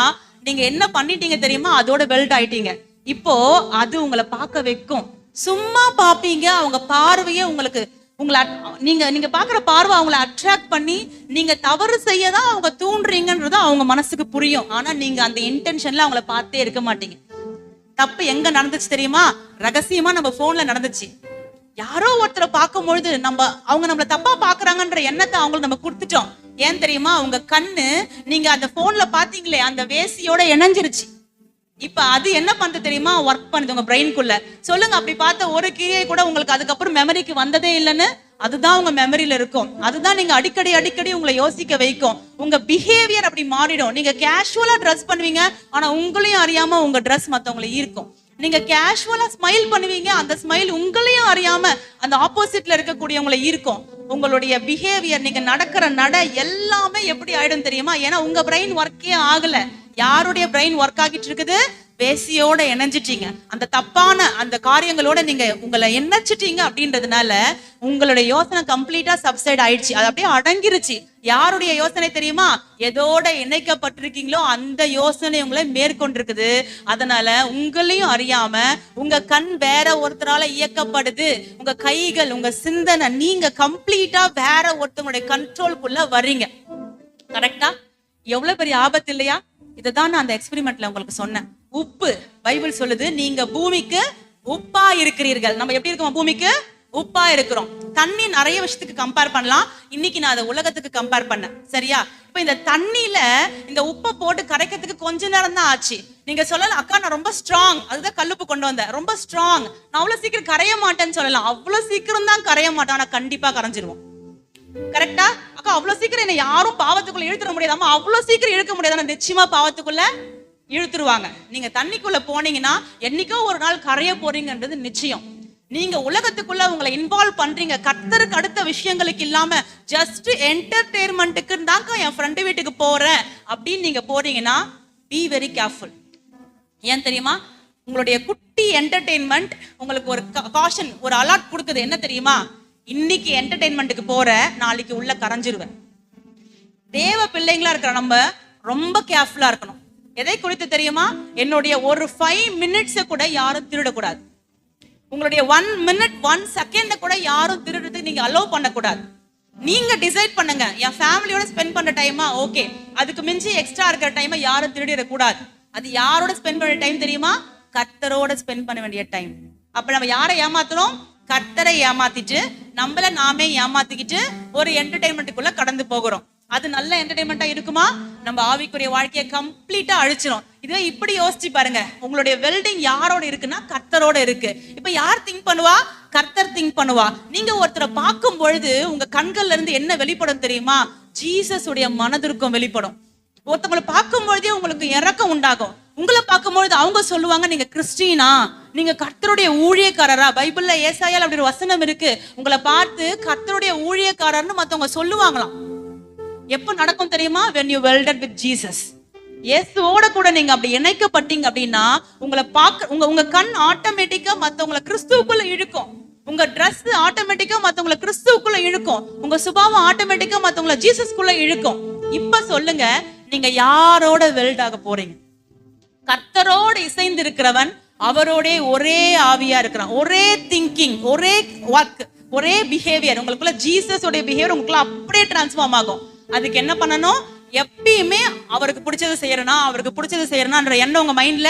நீங்க என்ன பண்ணிட்டீங்க தெரியுமா? அதோட வெல்ட் ஆயிட்டீங்க. இப்போ அது உங்களை பார்க்க வைக்கும். சும்மா பாப்பீங்க, அவங்க பார்வையே உங்களுக்கு நீங்க பாக்குற பார்வை அவங்களை அட்ராக்ட் பண்ணி நீங்க தவறு செய்யதான் அவங்க தூண்டுறீங்கன்றது அவங்க மனசுக்கு புரியும். ஆனா நீங்க அந்த இன்டென்ஷன்ல அவங்கள பார்த்தே இருக்க மாட்டீங்க. தப்பு எங்க நடந்துச்சு தெரியுமா? ரகசியமா நம்ம போன்ல நடந்துச்சு. யாரோ ஒருத்தரை பார்க்கும் பொழுது அவங்க நம்மள தப்பா பாக்குறாங்கன்ற எண்ணத்தை அவங்களுக்கு நம்ம கொடுத்துட்டோம். ஏன் தெரியுமா? உங்க கண்ணு நீங்க அந்த போன்ல பாத்தீங்களே அந்த வேசியோட இணைஞ்சிருச்சு. இப்ப அது என்ன பண்ணுது தெரியுமா? ஒர்க் பண்ணுது உங்க பிரெயின்குள்ள. சொல்லுங்க, அப்படி பார்த்த ஒரு கிரியை கூட உங்களுக்கு அதுக்கப்புறம் மெமரிக்கு வந்ததே இல்லைன்னு? அதுதான் உங்க மெமரியில இருக்கும். அதுதான் நீங்க அடிக்கடி உங்களை யோசிக்க வைக்கும். உங்க பிஹேவியர் அப்படி மாறிடும். நீங்க கேஷுவலா ட்ரெஸ் பண்ணுவீங்க, ஆனா உங்களையும் அறியாம உங்க ட்ரெஸ் மத்தவங்களை ஈர்க்கும். நீங்க கேஷுவலா ஸ்மைல் பண்ணுவீங்க, அந்த ஸ்மைல் உங்களையும் அறியாம அந்த ஆப்போசிட்ல இருக்கக்கூடியவங்களை ஈர்க்கும். உங்களுடைய பிஹேவியர், நீங்க நடக்கிற எல்லாமே எப்படி ஆயிடும் தெரியுமா? ஏன்னா உங்க பிரெயின் ஒர்க்கே ஆகல. யாருடைய பிரெயின் ஒர்க் ஆகிட்டு இருக்குது? வேசியோட இணைஞ்சிட்டீங்க. அந்த தப்பான அந்த காரியங்களோட நீங்க உங்களை இணைச்சிட்டீங்க அப்படின்றதுனால உங்களுடைய யோசனை கம்ப்ளீட்டா சப்சைட் ஆயிடுச்சு. அது அப்படியே அடங்கிருச்சு. யாருடைய யோசனை தெரியுமா? எதோட இணைக்கப்பட்டிருக்கீங்களோ அந்த யோசனை உங்களை மேற்கொண்டிருக்குது. அதனால உங்களையும் அறியாம உங்க கண் வேற ஒருத்தரால இயக்கப்படுது. உங்க கைகள், உங்க சிந்தனை, நீங்க கம்ப்ளீட்டா வேற ஒருத்தவங்களுடைய கண்ட்ரோல்குள்ள வர்றீங்க. கரெக்டா? எவ்வளவு பெரிய ஆபத்து இல்லையா? இதைதான் நான் அந்த எக்ஸ்பெரிமெண்ட்ல உங்களுக்கு சொன்னேன். உப்பு, பைபிள் சொல்லுது, நீங்க பூமிக்கு உப்பா இருக்கிறீர்கள். நம்ம எப்படி இருக்கோம்? பூமிக்கு உப்பா இருக்கிறோம். தண்ணி நிறைய விஷயத்துக்கு கம்பேர் பண்ணலாம். இன்னைக்கு நான் அதை உலகத்துக்கு கம்பேர் பண்ணேன். சரியா? இப்ப இந்த தண்ணியில இந்த உப்பை போட்டு கரைக்கிறதுக்கு கொஞ்ச நேரம் தான் ஆச்சு. நீங்க சொல்லலாம், அக்கா நான் ரொம்ப ஸ்ட்ராங், அதுதான் கல்லுப்பு கொண்டு வந்தேன், ரொம்ப ஸ்ட்ராங், நான் அவ்வளவு சீக்கிரம் கரைய மாட்டேன்னு சொல்லலாம். அவ்வளவு சீக்கிரம் தான் கரைய மாட்டோம், ஆனா கண்டிப்பா கரைஞ்சிருவோம். கரெக்டா? அக்கா அவ்வளவு சீக்கிரம் என்ன யாரும் பாவத்துக்குள்ள இழுத்துட முடியாதாமா? அவ்வளவு சீக்கிரம் இழுக்க முடியாது. நிச்சயமா பாவத்துக்குள்ள இழுத்துருவாங்க. நீங்க தண்ணிக்குள்ள போனீங்கன்னா என்னைக்கோ ஒரு நாள் கரைய போறீங்கன்றது நிச்சயம். நீங்க உலகத்துக்குள்ள உங்களை இன்வால்வ் பண்றீங்க, கர்த்தருக்கு அடுத்த விஷயங்களுக்கு இல்லாம ஜஸ்ட் என்டர்டெயின்மெண்ட்டுக்கு தாங்க என் ஃப்ரெண்டு வீட்டுக்கு போறேன் அப்படின்னு நீங்க போறீங்கன்னா பி வெரி கேர்ஃபுல். ஏன் தெரியுமா? உங்களுடைய குட்டி என்டர்டெயின்மெண்ட் உங்களுக்கு ஒரு காஷன், ஒரு அலர்ட் கொடுக்குது. என்ன தெரியுமா? இன்னைக்கு என்டர்டெயின்மெண்ட்டுக்கு போற, நாளைக்கு உள்ள கரைஞ்சிருவேன். தேவ பிள்ளைங்களா இருக்கிற நம்ம ரொம்ப கேர்ஃபுல்லா இருக்கணும். எதை குறித்து தெரியுமா? என்னுடைய ஒரு 5 மினிட்ஸை கூட யாரும் திருடக்கூடாது. உங்களுடைய 1 மினிட் 1 செகண்ட கூட யாரும் திருடுறதுக்கு நீங்க அலோவ் பண்ணக்கூடாது. நீங்க டிசைட் பண்ணுங்க, என் ஃபேமிலியோட ஸ்பெண்ட் பண்ற டைமா ஓகே, அதுக்கு மிஞ்சி எக்ஸ்ட்ரா இருக்கிற டைமை யாரும் திருடிடக்கூடாது. அது யாரோட ஸ்பெண்ட் பண்ண டைம் தெரியுமா? கர்த்தரோட ஸ்பெண்ட் பண்ண வேண்டிய டைம். அப்ப நம்ம யாரை ஏமாத்துறோம்? கர்த்தரை ஏமாத்திட்டு நம்மள நாமே ஏமாத்திக்கிட்டு ஒரு என்டர்டைன்மெண்ட்டுக்குள்ள கடந்து போகிறோம். அது நல்ல என்டர்டைன்மெண்டா இருக்குமா? நம்ம ஆவிக்குரிய வாழ்க்கையை கம்ப்ளீட்டா அழிச்சிரும். இதுவே இப்படி யோசிச்சு பாருங்க, உங்களுடைய வெல்டிங் யாரோட இருக்குன்னா கர்த்தரோட இருக்கு. இப்ப யார் திங்க் பண்ணுவா? கர்த்தர் திங்க் பண்ணுவா. நீங்க ஒருத்தரை பார்க்கும் பொழுது உங்க கண்கள்ல இருந்து என்ன வெளிப்படும் தெரியுமா? ஜீசஸ் உடைய மனதிற்கும் வெளிப்படும். ஒருத்தவங்களை பார்க்கும் பொழுதே உங்களுக்கு இறக்கம் உண்டாகும். உங்களை பார்க்கும்பொழுது அவங்க சொல்லுவாங்க, நீங்க கிறிஸ்டினா, நீங்க கர்த்தருடைய ஊழியக்காரரா. பைபிள்ல ஏசாயால அப்படி ஒரு வசனம் இருக்கு, உங்களை பார்த்து கர்த்தருடைய ஊழியக்காரர்னு மத்தவங்க சொல்லுவாங்களாம். எப்ப நடக்கும் தெரியுமா? when you welded with Jesus. இயேசுவோட கூட நீங்க அப்படி இணைக்கப்பட்டீங்க அப்படின்னா உங்களை பார்க்க உங்க கண் ஆட்டோமேட்டிக்கா மத்தவங்களை கிறிஸ்துவுக்குள்ள இழுக்கும். உங்க ட்ரெஸ் ஆட்டோமேட்டிக்கா மத்தவங்களை கிறிஸ்துவுக்குள்ள இழுக்கும். உங்க சுபாவம் ஆட்டோமேட்டிக்கா மத்தவங்களை ஜீசஸ்குள்ள இழுக்கும். இப்ப சொல்லுங்க, நீங்க யாரோட வெல்ட் ஆக போறீங்க? கர்த்தரோடு இசைந்து இருக்கிறவன் அவரோட ஒரே ஆவியா இருக்கிறான். ஒரே திங்கிங், ஒரே ஒர்க், ஒரே பிஹேவியர். உங்களுக்குள்ள ஜீசஸ் உடைய பிஹேவியர் உங்களுக்குள்ள அப்படியே டிரான்ஸ்ஃபார்ம் ஆகும். அதுக்கு என்ன பண்ணணும்? எப்பயுமே அவருக்கு பிடிச்சது செய்யறேன்ற எண்ணம் உங்க மைண்ட்ல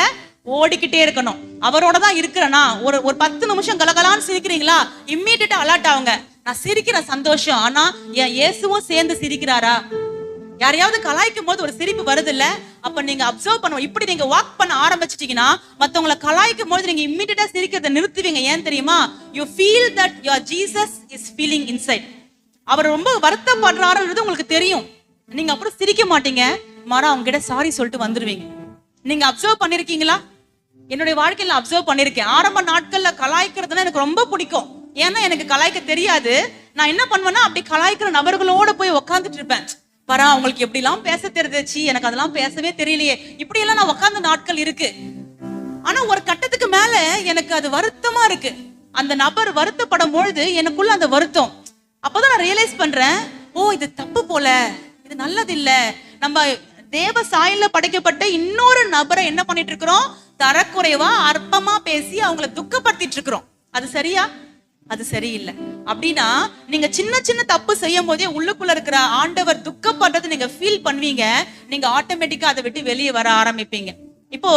ஓடிக்கிட்டே இருக்கணும். அவரோட தான் இருக்கிறனா. ஒரு 10 நிமிஷம் கலகலான்னு சிரிக்கிறீங்களா, இம்மீடியட்டா அலர்ட் ஆகுங்க. நான் சிரிக்கிற சந்தோஷம், ஆனா என் இயேசுவும் சேர்ந்து சிரிக்கிறாரா? யாரையாவது கலாய்க்கும் போது ஒரு சிரிப்பு வருது இல்ல, அப்ப நீங்க அப்சர்வ் பண்ணுவோம். இப்படி நீங்க வாக் பண்ண ஆரம்பிச்சிட்டீங்கன்னா மத்தவங்களை கலாய்க்கும் போது நீங்க இம்மீடியட்டா சிரிக்கிறத நிறுத்துவீங்க. ஏன் தெரியுமா? You feel that your Jesus is feeling inside. அவர் ரொம்ப வருத்தப்படுறாருன்றது உங்களுக்கு தெரியும். நீங்க அப்புறம் சிரிக்க மாட்டீங்க, மாறா அவங்க கிட்ட சாரி சொல்லிட்டு வந்துருவீங்க. நீங்க அப்சர்வ் பண்ணிருக்கீங்களா? என்னுடைய வாழ்க்கையில அப்சர்வ் பண்ணிருக்கேன். ஆரம்ப நாட்கள்ல கலாய்க்கிறதுனா எனக்கு ரொம்ப பிடிக்கும். ஏன்னா எனக்கு கலாய்க்க தெரியாது. நான் என்ன பண்ணுவேன்னா, அப்படி கலாய்க்கிற நபர்களோட போய் உட்காந்துட்டு இருப்பேன். பரா அவங்களுக்கு எப்படி எல்லாம் பேச தெரிஞ்சிச்சு, எனக்கு அதெல்லாம் பேசவே தெரியலையே, இப்படி எல்லாம் நான் உட்கார்ந்த நாட்கள் இருக்கு. ஆனா ஒரு கட்டத்துக்கு மேல எனக்கு அது வருத்தமா இருக்கு. அந்த நபர் வருத்தப்படும் பொழுது எனக்குள்ள அந்த வருத்தம். அப்பதான் நான் ரியலைஸ் பண்றேன், ஓ இது தப்பு போல, இது நல்லது இல்ல. நம்ம தேவ சாயல்ல படைக்கப்பட்ட இன்னொரு நபரை என்ன பண்ணிட்டு இருக்கிறோம்? தரக்குறைவா அற்பமா பேசி அவங்களை துக்கப்படுத்திட்டு இருக்கிறோம். அது சரியா? அது சரியில்லை. அப்படின்னா நீங்க சின்ன சின்ன தப்பு செய்யும் போதே உள்ளுக்குள்ள இருக்கிற ஆண்டவர் துக்கப்படுறது நீங்க ஃபீல் பண்ணுவீங்க. நீங்க ஆட்டோமேட்டிக்கா அதை விட்டு வெளியே வர ஆரம்பிப்பீங்க. இப்போ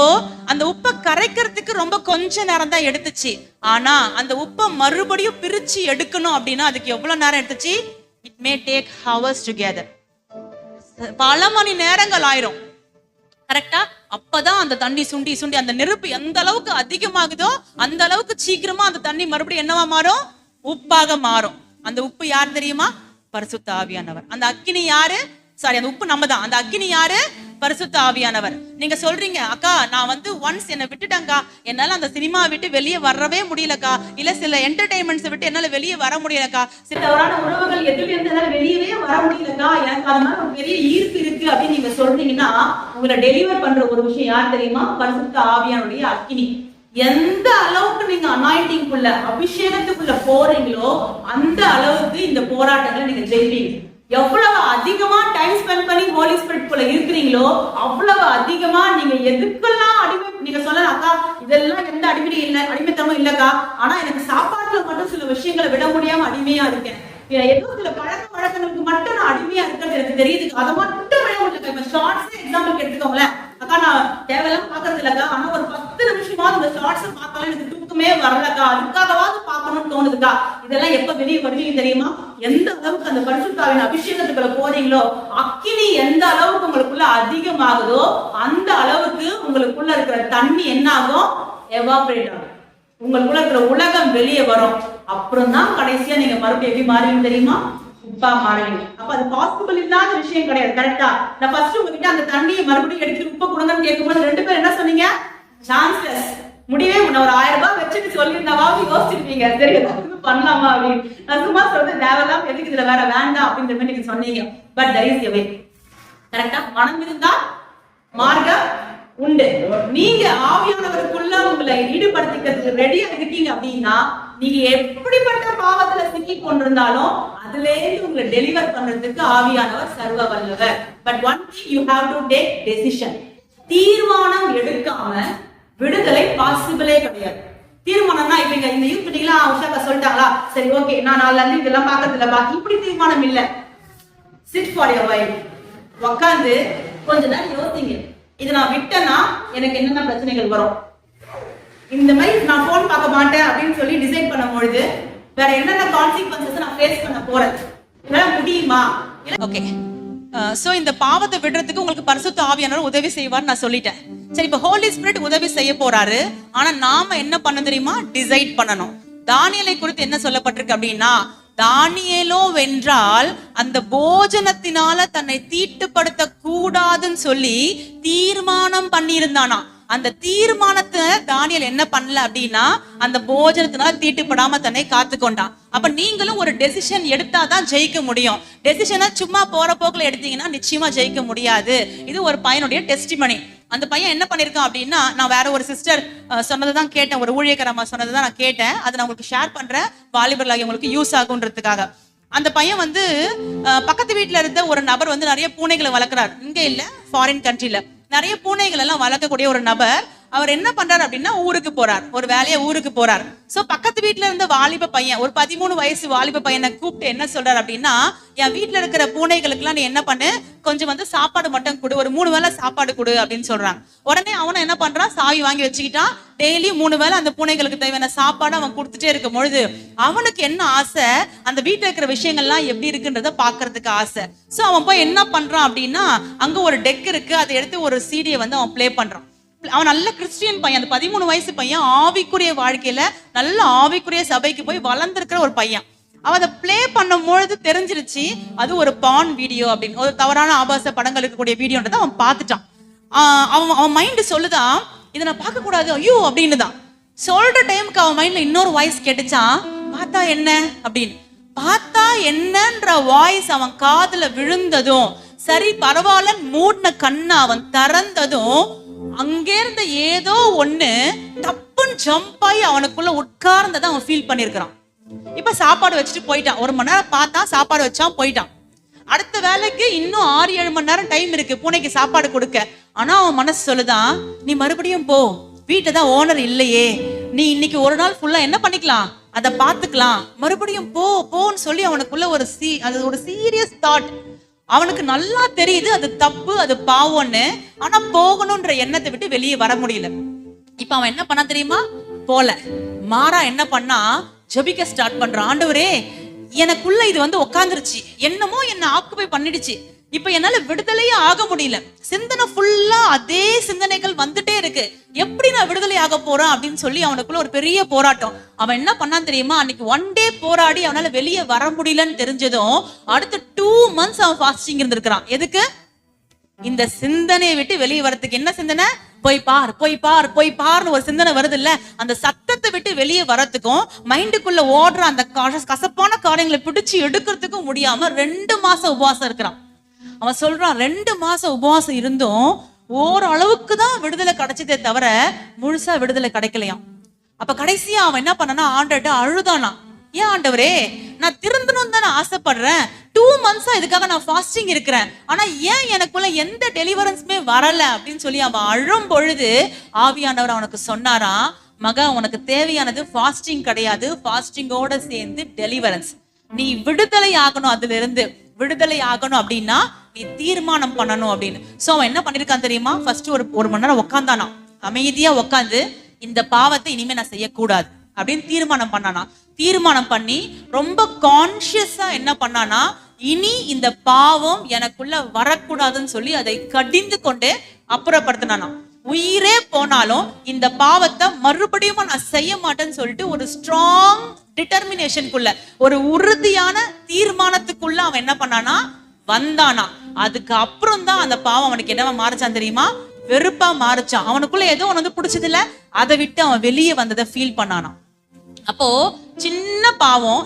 அந்த உப்பை கரைக்கிறதுக்கு ரொம்ப கொஞ்ச நேரம் தான் எடுத்துச்சு. ஆனா அந்த உப்பை மறுபடியும் பிரிச்சு எடுக்கணும் அப்படின்னா அதுக்கு எவ்வளவு நேரம் எடுத்துச்சு? It may take hours together. பல மணி நேரங்கள் ஆயிரும். கரெக்டா? அப்பதான் அந்த தண்ணி சுண்டி சுண்டி அந்த நெருப்பு எந்த அளவுக்கு அதிகமாகுதோ அந்த அளவுக்கு சீக்கிரமா அந்த தண்ணி மறுபடியும் என்னவா மாறும்? உப்பாக மாறும். அந்த உப்பு யார் தெரியுமா? பரிசுத்த ஆவியானவர். அந்த அக்கினி யாரு? சாரி, அந்த உப்பு நம்ம தான். அந்த அக்கினி யாரு? பரிசுத்த ஆவியானவர். நீங்க சொல்றீங்க, அக்கா நான் ஒன்ஸ் என்ன விட்டுட்டேன்க்கா, என்னால அந்த சினிமா விட்டு வெளியே வரவே முடியலக்கா, இல்ல சில என்டர்டைன்மெண்ட்ஸ் விட்டு என்னால வெளியே வர முடியலக்கா, சில தவறான உறவுகள் எதுவும் என்னால வெளியவே வர முடியலக்கா, எனக்கு அது மாதிரி ஒரு பெரிய ஈர்ப்பு இருக்கு அப்படின்னு நீங்க சொல்றீங்கன்னா உங்களை டெலிவர் பண்ற ஒரு விஷயம் யார் தெரியுமா? பரிசுத்த ஆவியானுடைய அக்கினி. எந்த அளவுக்கு நீங்க அனாயிண்டிங்குள்ள அபிஷேகத்துக்குள்ள போறீங்களோ அந்த அளவுக்கு இந்த போராட்டங்களை நீங்க ஜெயிப்பீங்க. எவ்வளவு அதிகமா டைம் ஸ்பெண்ட் பண்ணி ஹோலி ஸ்பிரிட் குள்ள இருக்கிறீங்களோ அவ்வளவு அதிகமா நீங்க எதுக்கெல்லாம் அடிமை. நீங்க சொல்லலாம், அக்கா இதெல்லாம் எந்த அடிமையும் இல்ல, அடிமைத்தனமும் இல்லக்கா, ஆனா எனக்கு சாப்பாட்டுல மட்டும் சில விஷயங்களை விட முடியாம அடிமையா இருக்கேன், ஏதோ சில பழக்க வழக்கங்களுக்கு மட்டும் நான் அடிமையா இருக்கிறது எனக்கு தெரியுது, அதை மட்டும் விட முடியல. இப்ப ஷார்ட்ஸ் எக்ஸாம்பிள் எடுத்துக்கோங்களேன், அக்கா நான் தேவையெல்லாம் பாக்குறது இல்லக்கா, ஆனா ஒரு 10 நிமிஷமாவது அந்த ஷார்ட்ஸ் பார்த்தாலும் எனக்கு தூக்கமே வரலக்கா, அதுக்காகவாது பார்க்கணும்னு தோணுதுக்கா. இதெல்லாம் எப்ப வெளியே வருவீங்க தெரியுமா? எந்த அளவுக்கு அந்த பரிசுத்தாவின் அபிஷேகத்துக்குள்ள போறீங்களோ, அக்கினி எந்த அளவுக்கு உங்களுக்குள்ள அதிகமாகுதோ அந்த அளவுக்கு உங்களுக்குள்ள இருக்கிற தண்ணி என்ன ஆகும்? எவாபரேட் ஆகும். உங்களுக்குள்ள இருக்கிற உலகம் வெளியே வரும். அப்புறம் தான் கடைசியா நீங்க மறுபடியும் எப்படி மாறுவீங்க தெரியுமா? உப்பா மாறுவீங்க. அப்ப அது பாசிபிள் இல்லாத விஷயம் கிடையாது. கரெக்டா? நான் ஃபர்ஸ்ட் உங்ககிட்ட அந்த தண்ணியை மறுபடியும் எடுத்து உப்பு கொடுங்கன்னு கேட்கும்போது 2 பேரும் என்ன சொன்னீங்க? சான்ஸ்லெஸ். முடிவே ஒரு 1000 ரூபாய் வச்சுட்டு சொல்லியிருந்தாவாவது யோசிச்சிருப்பீங்க, சரி பண்ணலாமா அப்படின்னு. நான் சும்மா சொல்றது தேவையில்லாம் எதுக்கு இதுல வேற வேண்டாம் அப்படின்ற மாதிரி நீங்க சொன்னீங்க. But there is a way. கரெக்டா? மனம் இருந்தா மார்க்கம் உண்டு. நீங்க ஆவியானவருக்குள்ள உங்களை ஈடுபடுத்திக்கிறதுக்கு ரெடியா இருக்கீங்க அப்படின்னா நீங்க எப்படிப்பட்ட பாவத்துல சிக்கி கொண்டிருந்தாலும் அதுல இருந்து உங்களை டெலிவர் பண்றதுக்கு ஆவியானவர் சர்வ வல்லவர். But one thing you have to take decision. தீர்மானம் எடுக்காம விடுதலை பாசிபிளே கிடையாது. தீர்மானம்னா இப்ப இந்த யூத் மீட்டிங்ல உஷாக்கா சொல்லிட்டாங்களா, சரி ஓகே நான் நாளைல இருந்து இதெல்லாம் பாக்கிறது இல்லப்பா, இப்படி தீர்மானம் இல்ல. Chit for your while. உட்கார்ந்து கொஞ்ச நேரம் யோசிங்க, இதை நான் விட்டேன்னா எனக்கு என்னென்ன பிரச்சனைகள் வரும், இந்த மாதிரி நான் போன் பார்க்க மாட்டேன் அப்படின்னு சொல்லி டிசைட் பண்ணும்பொழுது வேற என்னென்ன கான்சிக்வன்சஸ் நான் ஃபேஸ் பண்ண போறேன், இதெல்லாம் முடியுமா? ஓகே, சோ இந்த பாவத்தை விடுறதுக்கு உங்களுக்கு பரிசுத்த ஆவியானவர் உதவி செய்வார் நான் சொல்லிட்டேன். சரி, இப்ப ஹோலி ஸ்பிரிட் உதவி செய்ய போறாரு. ஆனா நாம என்ன பண்ண தெரியுமா? டிசைட் பண்ணணும். தானியேலை குறித்து என்ன சொல்லப்பட்டிருக்கு அப்படின்னா, தானியேலோ வென்றால் அந்த போஜனத்தினால தன்னை தீட்டுப்படுத்த கூடாதுன்னு சொல்லி தீர்மானம் பண்ணியிருந்தானா. அந்த தீர்மானத்தை தானியேல் என்ன பண்ணல அப்படின்னா, அந்த போஜனத்தினால தீட்டுப்படாம தன்னை காத்துக்கொண்டான். அப்ப நீங்களும் ஒரு டெசிஷன் எடுத்தாதான் ஜெயிக்க முடியும். டெசிஷனை சும்மா போற போக்குல எடுத்தீங்கன்னா நிச்சயமா ஜெயிக்க முடியாது. இது ஒரு பையனுடைய டெஸ்டிமனி. அந்த பையன் என்ன பண்ணிருக்கான் அப்படின்னா, நான் வேற ஒரு சிஸ்டர் சொன்னதுதான் கேட்டேன், ஒரு ஊழியக்காரமா சொன்னதுதான் நான் கேட்டேன். அதை நான் உங்களுக்கு ஷேர் பண்றேன், வாலிபர்களாகி உங்களுக்கு யூஸ் ஆகுன்றதுக்காக. அந்த பையன் வந்து பக்கத்து வீட்டுல இருந்த ஒரு நபர் வந்து நிறைய பூனைகளை வளர்க்குறாரு. இங்க இல்ல, ஃபாரின் கண்ட்ரில நிறைய பூனைகள் எல்லாம் வளர்க்கக்கூடிய ஒரு நபர். அவர் என்ன பண்றாரு அப்படின்னா, ஊருக்கு போறார், ஒரு வேலையை ஊருக்கு போறார். சோ பக்கத்து வீட்டுல இருந்த வாலிப பையன், ஒரு 13 வயசு வாலிப பையனை கூப்பிட்டு என்ன சொல்றாரு அப்படின்னா, என் வீட்டுல இருக்கிற பூனைகளுக்கு எல்லாம் நீ என்ன பண்ணு, கொஞ்சம் வந்து சாப்பாடு மட்டும் கொடு, ஒரு 3 வேளை சாப்பாடு கொடு அப்படின்னு சொல்றாங்க. உடனே அவனை என்ன பண்றான், சாவி வாங்கி வச்சுக்கிட்டான். டெய்லி 3 வேளை அந்த பூனைகளுக்கு தேவையான சாப்பாடு அவன் கொடுத்துட்டே இருக்கும் பொழுது அவனுக்கு என்ன ஆசை, அந்த வீட்டுல இருக்கிற விஷயங்கள்லாம் எப்படி இருக்குன்றத பாக்குறதுக்கு ஆசை. சோ அவன் போய் என்ன பண்றான் அப்படின்னா, அங்க ஒரு டெக் இருக்கு, அதை எடுத்து ஒரு சீடியை வந்து அவன் பிளே பண்றான். அவன் நல்ல கிறிஸ்டியன் பையன், அந்த 13 வயசு பையன் ஆவிக்குரிய வாழ்க்கையில நல்ல ஆவிக்குரிய சபைக்கு போய் வளர்ந்துருக்கிற ஒரு பையன். அவன் அதை பிளே பண்ணும் பொழுது தெரிஞ்சிருச்சு அது ஒரு பான் வீடியோ அப்படின்னு, ஒரு தவறான ஆபாச படங்கள் இருக்கக்கூடிய வீடியோன்றதை அவன் பார்த்துட்டான். அவன் மைண்ட் சொல்லுதான், இதை நான் பார்க்க கூடாது ஐயோ அப்படின்னு தான் சொல்ற டைமுக்கு அவன் மைண்ட்ல இன்னொரு வாய்ஸ் கேட்டுச்சான், பார்த்தா என்ன அப்படின்னு. பார்த்தா என்னன்ற வாய்ஸ் அவன் காதுல விழுந்ததும், சரி பரவாயில்ல மூடின கண்ணை அவன் திறந்ததும், அங்கே இருந்த ஏதோ ஒண்ணு தப்புன்னு ஜம்ப் ஆகி அவனுக்குள்ள உட்கார்ந்ததை அவன் ஃபீல் பண்ணிருக்கிறான். இப்ப சாப்பாடு வச்சுட்டு போயிட்டான். 1 மணி நேரம் பார்த்தா சாப்பாடு வச்சான், போயிட்டான். அடுத்த வேலைக்கு இன்னும் 6-7 மணி நேரம் டைம் இருக்கு பூனைக்கு சாப்பாடு கொடுக்க. ஆனா அவன் மனசு சொல்லுதான், நீ மறுபடியும் போ, வீட்டுல தான் ஓனர் இல்லையே, நீ இன்னைக்கு ஒரு நாள் ஃபுல்லா என்ன பண்ணிக்கலாம், அதை பாத்துக்கலாம், மறுபடியும் போன்னு சொல்லி அவனுக்குள்ள ஒரு சீரியஸ் தாட். அவனுக்கு நல்லா தெரியுது அது தப்பு, அது பாவம்னு. ஆனா போகணும்ன்ற எண்ணத்தை விட்டு வெளியே வர முடியல. இப்ப அவன் என்ன பண்ணா தெரியுமா, போல மாறா என்ன பண்ணா, ஜெபிக்க ஸ்டார்ட் பண்றான். ஆண்டவரே, எனக்குள்ள இது வந்து உட்காந்துருச்சு, என்னமோ என்ன ஆக்குபை பண்ணிடுச்சு, இப்ப என்னால விடுதலையே ஆக முடியல, சிந்தனை ஃபுல்லா அதே சிந்தனைகள் வந்துட்டே இருக்கு, எப்படி நான் விடுதலை ஆக போறேன் அப்படின்னு சொல்லி அவனுக்குள்ள ஒரு பெரிய போராட்டம். அவன் என்ன பண்ணான் தெரியுமா, அன்னைக்கு 1 டே போராடி அவனால வெளியே வர முடியலன்னு தெரிஞ்சதும் அடுத்த 2 months அவன் ஃபாஸ்டிங் இருந்திருக்கிறான். எதுக்கு? இந்த சிந்தனையை விட்டு வெளியே வரதுக்கு. என்ன சிந்தனை? போய் பாருன்னு ஒரு சிந்தனை வருது இல்ல, அந்த சத்தத்தை விட்டு வெளியே வரத்துக்கும் மைண்டுக்குள்ள ஓடுற அந்த கசப்பான காரியங்களை பிடிச்சு எடுக்கிறதுக்கும் முடியாம 2 மாசம் உபவாசம் இருக்கிறான். அவன் சொல்றான், 2 மாசம் உபவாசம் இருந்தும் ஓரளவுக்கு தான் விடுதலை கிடைச்சதே தவிர முழுசா விடுதலை கிடைக்கலையாம். அப்ப கடைசியா அவன் என்ன பண்ணனா, ஆண்டவர்ட்ட அழுதானா, ஏன் ஆண்டவரே, நான் திருந்தணும் தான் ஆசைப்படுறேன், 2 months இதுக்காக நான் ஃபாஸ்டிங் இருக்கிறேன், ஆனா ஏன் எனக்குள்ள எந்த டெலிவரன்ஸுமே வரல அப்படின்னு சொல்லி அவன் அழும் பொழுது ஆவியானவர் அவனுக்கு சொன்னாரா, மகா, உனக்கு தேவையானது ஃபாஸ்டிங் கிடையாது, ஃபாஸ்டிங்கோட சேர்ந்து டெலிவரன்ஸ். நீ விடுதலை ஆகணும், அதுல இருந்து விடுதலை ஆகணும் அப்படின்னா நீ தீர்மானம் பண்ணணும் அப்படின்னு. சோ அவன் என்ன பண்ணிருக்கான் தெரியுமா, ஃபர்ஸ்ட் ஒரு மணி நேரம் உட்காந்தானா, அமைதியா உட்காந்து இந்த பாவத்தை இனிமே நான் செய்யக்கூடாது அப்படின்னு தீர்மானம் பண்ணானா. தீர்மானம் பண்ணி ரொம்ப கான்சியஸா என்ன பண்ணானா, இனி இந்த பாவம் எனக்குள்ள வரக்கூடாதுன்னு சொல்லி அதை கடிந்து கொண்டு அப்புறப்படுத்தினானா. உயிரே போனாலும் இந்த பாவத்தை மறுபடியும் நான் செய்ய மாட்டேன்னு சொல்லிட்டு ஒரு ஸ்ட்ராங் டிட்டர்மினேஷனுக்குள்ள, ஒரு உறுதியான தீர்மானத்துக்குள்ள அவன் என்ன பண்ணானா, வந்தானா. அதுக்கு அப்புறம் தான் அந்த பாவம் அவனுக்கு என்னவா மாறிச்சான் தெரியுமா, வெறுப்பா மாறிச்சான். அவனுக்குள்ள ஏதோ ஒன்று வந்து பிடிச்சது இல்ல, அதை விட்டு அவன் வெளியே வந்ததை ஃபீல் பண்ணானா. அப்போ சின்ன பாவம்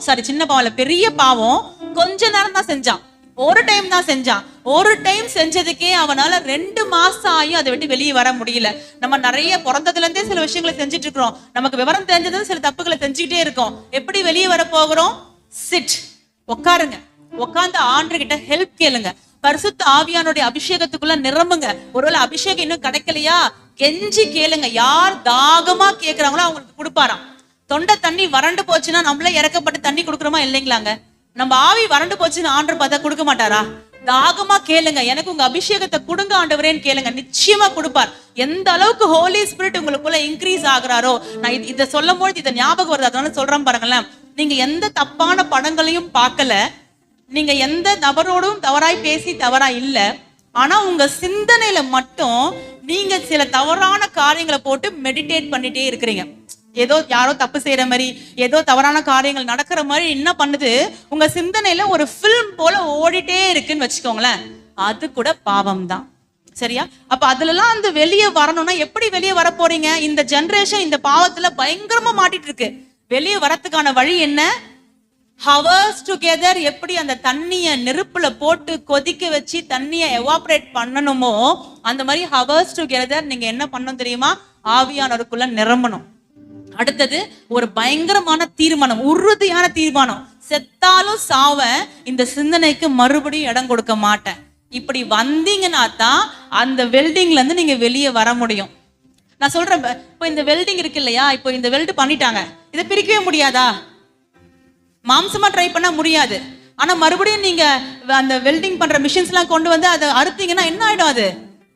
இல்ல, பெரிய பாவம் கொஞ்ச நேரம் தான் செஞ்சான், ஒரு டைம் தான் செஞ்சான். ஒரு டைம் செஞ்சதுக்கே அவனால 2 மாசம் ஆகி அதை விட்டு வெளியே வர முடியல. நம்ம நிறைய பிறந்ததுல இருந்தே சில விஷயங்களை செஞ்சுட்டு இருக்கிறோம், நமக்கு விவரம் தெரிஞ்சது சில தப்புகளை செஞ்சுக்கிட்டே இருக்கோம். எப்படி வெளியே வர போகிறோம்? சிட், உட்காருங்க, உட்கார்ந்து ஆண்டு கிட்ட ஹெல்ப் கேளுங்க, பரிசுத்த ஆவியானுடைய அபிஷேகத்துக்குள்ள நிரம்புங்க. ஒருவேளை அபிஷேகம் இன்னும் கிடைக்கலையா, கெஞ்சி கேளுங்க. யார் தாகமா கேட்கிறாங்களோ அவங்களுக்கு கொடுப்பாராம். தொண்டை தண்ணி வறண்டு போச்சுன்னா நம்மளே இறக்கப்பட்டு தண்ணி கொடுக்குறோமா இல்லைங்களாங்க? நம்ம ஆவி வறண்டு போச்சுன்னு ஆண்டர் பார்த்தா கொடுக்க மாட்டாரா? தாகமா கேளுங்க, எனக்கு உங்க அபிஷேகத்தை கொடுங்க ஆண்டவரேன்னு கேளுங்க, நிச்சயமா கொடுப்பார். எந்த அளவுக்கு ஹோலி ஸ்பிரிட் உங்களுக்குள்ள இன்க்ரீஸ் ஆகுறாரோ, நான் இதை சொல்லும் பொழுது இதை ஞாபகம் வருது, அதனால சொல்றேன் பாருங்களேன். நீங்க எந்த தப்பான படங்களையும் பார்க்கல, நீங்க எந்த நபரோடும் தவறாய் பேசி தவறா இல்ல, ஆனா உங்க சிந்தனையில மட்டும் நீங்க சில தவறான காரியங்களை போட்டு மெடிடேட் பண்ணிட்டே இருக்கிறீங்க. ஏதோ யாரோ தப்பு செய்யற மாதிரி, ஏதோ தவறான காரியங்கள் நடக்கிற மாதிரி என்ன பண்ணுது, உங்க சிந்தனையில ஒரு பிலிம் போல ஓடிட்டே இருக்குன்னு வச்சுக்கோங்களேன். அது கூட பாவம் தான். சரியா? அப்ப அதுலலாம் அந்த வெளியே வரணும்னா எப்படி வெளியே வர போறீங்க? இந்த ஜெனரேஷன் இந்த பாவத்துல பயங்கரமா மாட்டிட்டு இருக்கு. வெளியே வரத்துக்கான வழி என்ன? ஹவர்ஸ் டுகெதர் எப்படி அந்த தண்ணிய நெருப்புல போட்டு கொதிக்க வச்சு தண்ணிய எவாபரேட் பண்ணணுமோ, அந்த மாதிரி ஹவர்ஸ் டுகெதர் நீங்க என்ன பண்ணணும் தெரியுமா? ஆவியானவருக்குள்ள நிரம்பணும். அடுத்தது ஒரு பயங்கரமான தீர்மானம், உறுதியான தீர்மானம், செத்தாலும் சாவ இந்த சிந்தனைக்கு மறுபடியும் இடம் கொடுக்க மாட்டேன். இப்படி வந்தீங்கன்னா தான் அந்த வெல்டிங்ல இருந்து நீங்க வெளியே வர முடியும். நான் சொல்றேன், இப்போ இந்த வெல்டிங் இருக்கு இல்லையா, இப்போ இந்த வெல்டு பண்ணிட்டாங்க, இதை பிரிக்கவே முடியாதா? மாம்சமா ட்ரை பண்ண முடியாது. ஆனா மறுபடியும் நீங்க அந்த வெல்டிங் பண்ற மிஷின்ஸ் எல்லாம் கொண்டு வந்து அதை அறுத்தீங்கன்னா என்ன ஆயிடும்? அது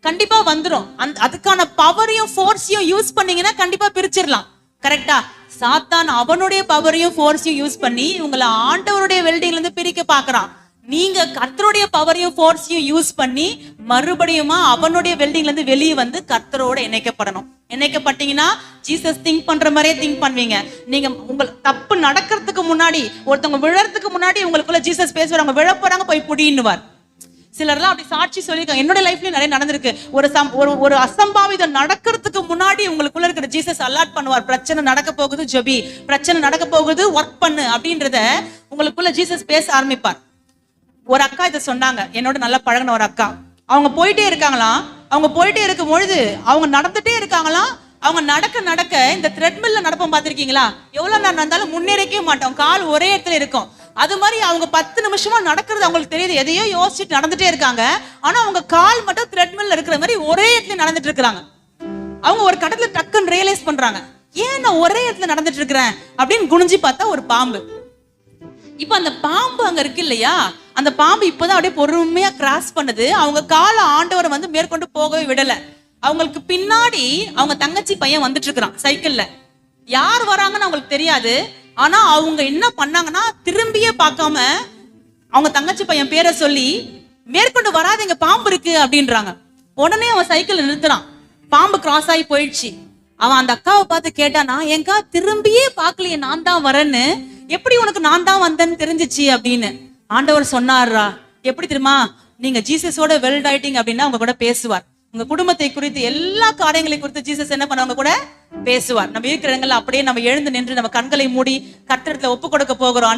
கண்டிப்பா வந்துடும். அதுக்கான பவரையும் ஃபோர்ஸையும் யூஸ் பண்ணீங்கன்னா கண்டிப்பா பிரிச்சிடலாம். கரெக்டா? சாத்தான் அவனுடைய பவரையும் ஃபோர்ஸையும் யூஸ் பண்ணி உங்களை ஆண்டவருடைய வெல்டிங்ல இருந்து பிரிக்க பாக்குறான். நீங்க கர்த்தருடைய பவரையும் ஃபோர்ஸையும் யூஸ் பண்ணி மறுபடியுமா அவனுடைய வெல்டிங்ல இருந்து வெளியே வந்து கர்த்தரோட இணைக்கப்படணும். இணைக்கப்பட்டீங்கன்னா ஜீசஸ் திங்க் பண்ற மாதிரியே திங்க் பண்ணுவீங்க. நீங்க உங்களுக்கு தப்பு நடக்கிறதுக்கு முன்னாடி, ஒருத்தவங்க விழறதுக்கு முன்னாடி உங்களுக்குள்ள ஜீசஸ் பேசுவார். அவங்க விழ போறாங்க, போய் புடின்னுவார். சிலர்லாம் அப்படி சாட்சி சொல்லியிருக்காங்க. என்னோட லைஃப்லயும் நிறைய நடந்திருக்கு. ஒரு அசம்பாவிதம் நடக்கிறதுக்கு முன்னாடி உங்களுக்குள்ள இருக்கிற ஜீசஸ் அலாட் பண்ணுவார். பிரச்சனை நடக்க போகுது, ஜெபி. பிரச்சனை நடக்க போகுது, ஒர்க் பண்ணு அப்படின்றத உங்களுக்குள்ள ஜீசஸ் பேச ஆரம்பிப்பார். ஒரு அக்கா இதை சொன்னாங்க, என்னோட நல்லா பழகின ஒரு அக்கா. அவங்க போயிட்டே இருக்காங்களாம். அவங்க போயிட்டே இருக்கும் பொழுது அவங்க நடந்துட்டே இருக்காங்களாம். அவங்க நடக்க நடக்க இந்த த்ரெட்மில்ல நடப்போம் பார்த்திருக்கீங்களா? எவ்வளவு நேரம் நடந்தாலும் முன்னேறவே மாட்டோம், கால் ஒரே இடத்துல இருக்கும். அது மாதிரி அவங்க 10 நிமிஷமா நடக்கிறது அவங்களுக்கு தெரியுது, எதையோ யோசிச்சுட்டு நடந்துட்டே இருக்காங்க. ஆனா அவங்க கால் மட்டும் த்ரெட்மில்ல இருக்கிற மாதிரி ஒரே இடத்துல நடந்துட்டு இருக்காங்க. அவங்க ஒரு கட்டத்துல டக்குன்னு ரியலைஸ் பண்றாங்க, ஏன் நான் ஒரே இடத்துல நடந்துட்டு இருக்கிறேன் அப்படின்னு குனிஞ்சு பார்த்தா ஒரு பாம்பு. இப்ப அந்த பாம்பு அங்க இருக்கு இல்லையா, அந்த பாம்பு இப்பதான் அப்படியே பொறுமையா கிராஸ் பண்ணுது. அவங்க கால ஆண்டவரை வந்து மேற்கொண்டு போகவே விடல. அவங்களுக்கு பின்னாடி அவங்க தங்கச்சி பையன் வந்துட்டு இருக்கிறான் சைக்கிள்ல. யார் வராங்கன்னு அவங்களுக்கு தெரியாது. ஆனா அவங்க என்ன பண்ணாங்கன்னா, திரும்பியே பார்க்காம அவங்க தங்கச்சி பையன் பேரை சொல்லி மேற்கொண்டு வராதீங்க, பாம்பு இருக்கு அப்படின்றாங்க. உடனே அவன் சைக்கிள் நிறுத்துறான். பாம்பு கிராஸ் ஆகி போயிடுச்சு. அவன் அந்த அக்காவை பார்த்து கேட்டானா, எங்கா திரும்பியே பார்க்கலையே, நான் தான் வரேன்னு, எப்படி உனக்கு நான் தான் வந்தேன்னு தெரிஞ்சிச்சு அப்படின்னு. ஆண்டவர் சொன்னாரா, எப்படி தெரியுமா? நீங்க ஜீசஸோட வெல்ட் ஆயிட்டீங்க அப்படின்னா அவங்க கூட பேசுவார். உங்க குடும்பத்தை குறித்து எல்லா காரியங்களை குறித்து ஜீசஸ் என்ன பண்ணவங்க கூட பேசுவார். நம்ம இருக்கிற இடங்கள்ல அப்படியே நம்ம எழுந்து நின்று நம்ம கண்களை மூடி கர்த்தரிடத்துல ஒப்பு கொடுக்க போகிறோம்.